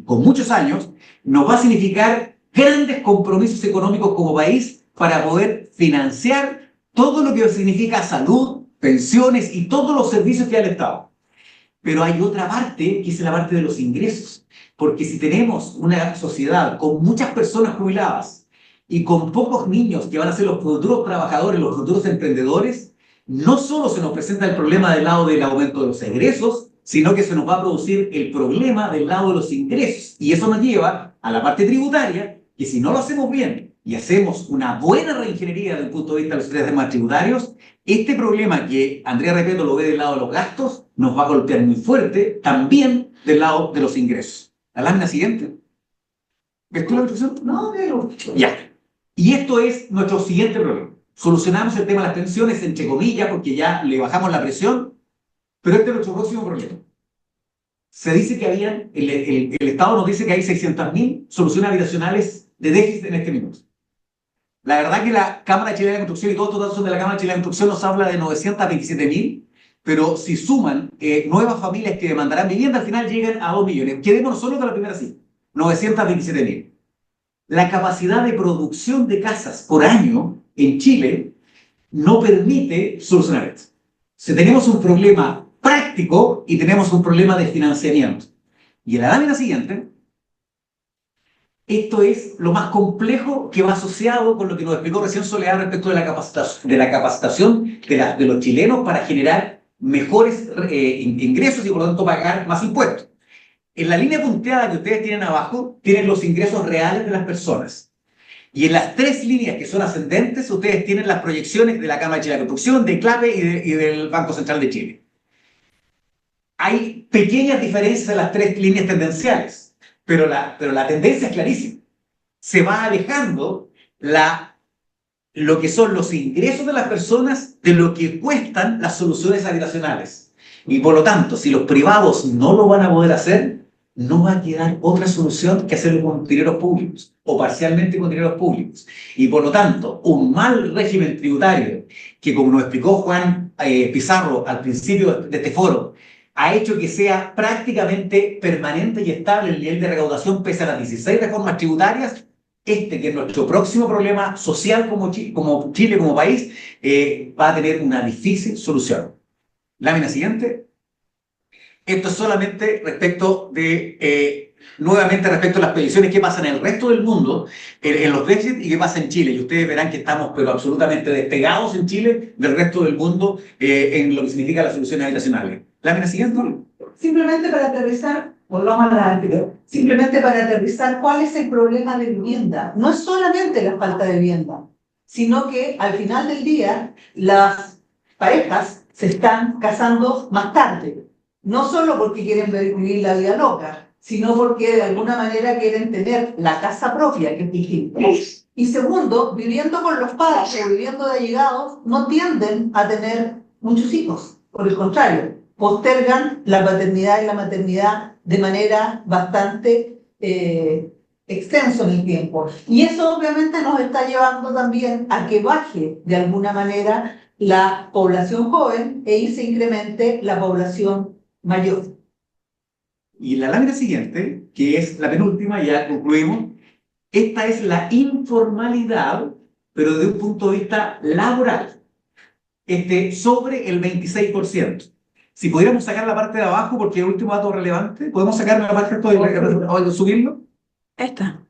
con muchos años, nos va a significar grandes compromisos económicos como país para poder financiar todo lo que significa salud, pensiones y todos los servicios que da el Estado. Pero hay otra parte, que es la parte de los ingresos. Porque si tenemos una sociedad con muchas personas jubiladas y con pocos niños que van a ser los futuros trabajadores, los futuros emprendedores, no solo se nos presenta el problema del lado del aumento de los egresos, sino que se nos va a producir el problema del lado de los ingresos. Y eso nos lleva a la parte tributaria, que si no lo hacemos bien y hacemos una buena reingeniería desde el punto de vista de los sistemas tributarios, este problema que Andrea Repeto lo ve del lado de los gastos, nos va a golpear muy fuerte también del lado de los ingresos. La lámina siguiente. ¿Ves tú la instrucción? No, pero... Ya. Y esto es nuestro siguiente problema. Solucionamos el tema de las pensiones, entre comillas, porque ya le bajamos la presión, pero este es nuestro próximo problema. Se dice que habían, el Estado nos dice que hay 600.000 soluciones habitacionales de déficit en este minuto. La verdad que la Cámara Chilena de Construcción y todos estos datos de la Cámara Chilena de Construcción nos habla de 927.000, pero si suman nuevas familias que demandarán vivienda, al final llegan a 2 millones. Quedémonos solo con la primera cifra, 927.000. La capacidad de producción de casas por año en Chile no permite solucionar esto. Si tenemos un problema práctico y tenemos un problema de financiamiento. Y en la lámina siguiente, esto es lo más complejo que va asociado con lo que nos explicó recién Soledad respecto de la capacitación de los chilenos para generar mejores ingresos y por lo tanto pagar más impuestos. En la línea punteada que ustedes tienen abajo, tienen los ingresos reales de las personas. Y en las tres líneas que son ascendentes, ustedes tienen las proyecciones de la Cámara Chilena de Construcción, de CLAPE y del Banco Central de Chile. Hay pequeñas diferencias en las tres líneas tendenciales, pero la tendencia es clarísima. Se va alejando lo que son los ingresos de las personas de lo que cuestan las soluciones habitacionales. Y por lo tanto, si los privados no lo van a poder hacer, no va a quedar otra solución que hacerlo con dineros públicos o parcialmente con dineros públicos. Y por lo tanto, un mal régimen tributario que, como nos explicó Juan Pizarro al principio de este foro, ha hecho que sea prácticamente permanente y estable el nivel de recaudación pese a las 16 reformas tributarias, que es nuestro próximo problema social como Chile, como país, va a tener una difícil solución. Lámina siguiente. Esto es solamente respecto de, nuevamente respecto a las predicciones, qué pasa en el resto del mundo, en los déficits y qué pasa en Chile. Y ustedes verán que estamos pero absolutamente despegados en Chile del resto del mundo en lo que significa las soluciones habitacionales. Lámina siguiente. Simplemente para aterrizar, volvamos a la anterior, simplemente para aterrizar cuál es el problema de vivienda. No es solamente la falta de vivienda, sino que al final del día las parejas se están casando más tarde. No solo porque quieren vivir la vida loca, sino porque de alguna manera quieren tener la casa propia, que es distinto. Y segundo, viviendo con los padres o viviendo de allegados, no tienden a tener muchos hijos. Por el contrario, postergan la paternidad y la maternidad de manera bastante extenso en el tiempo. Y eso obviamente nos está llevando también a que baje de alguna manera la población joven y se incremente la población mayor. Y la lámina siguiente, que es la penúltima, ya concluimos, esta es la informalidad, pero desde un punto de vista laboral, sobre el 26%. Si pudiéramos sacar la parte de abajo, porque es el último dato relevante, ¿podemos sacar la parte o subirlo? Esta.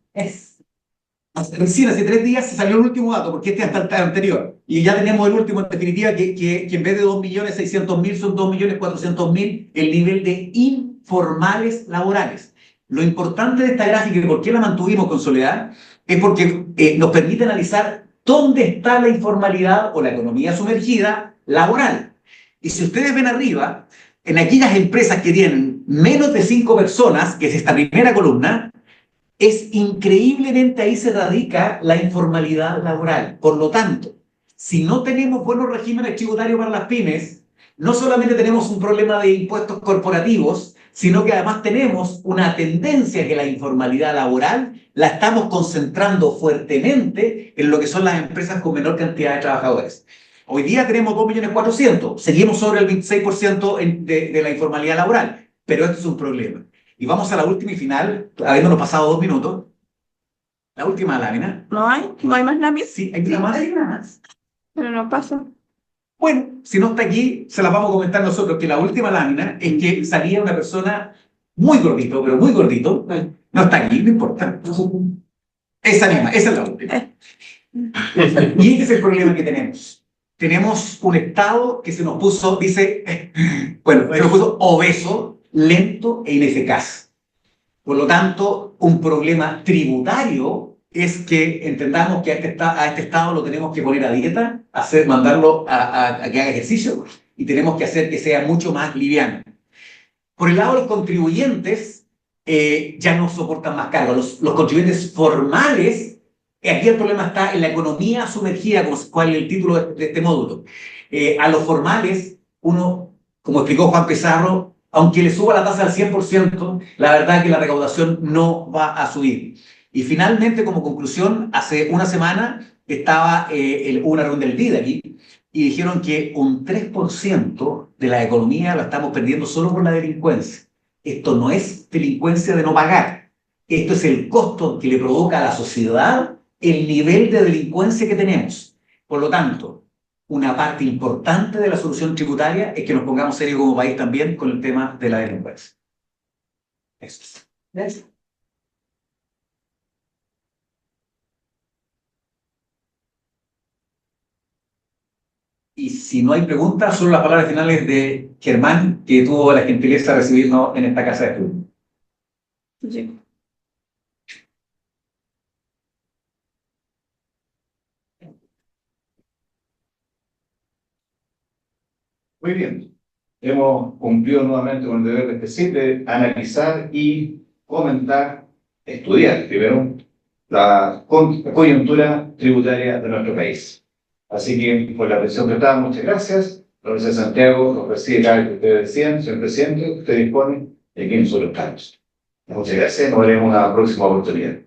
Recién hace 3 días se salió el último dato, porque este hasta el anterior. Y ya tenemos el último, en definitiva, que en vez de 2.600.000 son 2.400.000 el nivel de informales laborales. Lo importante de esta gráfica y por qué la mantuvimos con Soledad es porque nos permite analizar dónde está la informalidad o la economía sumergida laboral. Y si ustedes ven arriba, en aquellas empresas que tienen menos de 5 personas, que es esta primera columna, es increíblemente ahí se radica la informalidad laboral. Por lo tanto, si no tenemos buenos regímenes tributarios para las pymes, no solamente tenemos un problema de impuestos corporativos, sino que además tenemos una tendencia que la informalidad laboral la estamos concentrando fuertemente en lo que son las empresas con menor cantidad de trabajadores. Hoy día tenemos 2.400.000, seguimos sobre el 26% de la informalidad laboral, pero esto es un problema. Y vamos a la última y final, habiéndonos pasado 2 minutos. La última lámina. ¿No hay más láminas? Sí, hay una más. Hay una más. Pero no pasa. Bueno, si no está aquí, se las vamos a comentar nosotros, que la última lámina es que salía una persona muy gordito, pero muy gordito. No está aquí, no importa. Esa misma, esa es la última. Y este es el problema que tenemos. Tenemos un Estado que se nos puso, dice, bueno, se nos puso obeso, lento e ineficaz. Por lo tanto, un problema tributario es que entendamos que a este Estado lo tenemos que poner a dieta, mandarlo a que haga ejercicio y tenemos que hacer que sea mucho más liviano. Por el lado de los contribuyentes, ya no soportan más cargas. Los contribuyentes formales, aquí el problema está en la economía sumergida, cual es el título de este módulo. A los formales, uno, como explicó Juan Pizarro, aunque le suba la tasa al 100%, la verdad es que la recaudación no va a subir. Y finalmente, como conclusión, hace una semana estaba una reunión del BID aquí y dijeron que un 3% de la economía la estamos perdiendo solo por la delincuencia. Esto no es delincuencia de no pagar. Esto es el costo que le provoca a la sociedad el nivel de delincuencia que tenemos. Por lo tanto, una parte importante de la solución tributaria es que nos pongamos serios como país también con el tema de la delincuencia. Eso. Gracias. Y si no hay preguntas, solo las palabras finales de Germán, que tuvo la gentileza de recibirnos en esta casa de estudio. Sí. Muy bien. Hemos cumplido nuevamente con el deber de este sitio de analizar y comentar, estudiar primero la coyuntura tributaria de nuestro país. Así que, por la atención prestada, muchas gracias. La Universidad de Santiago nos recibe cada vez que ustedes decían, señor presidente, usted dispone de quién son los cargos. Muchas gracias, nos veremos en una próxima oportunidad.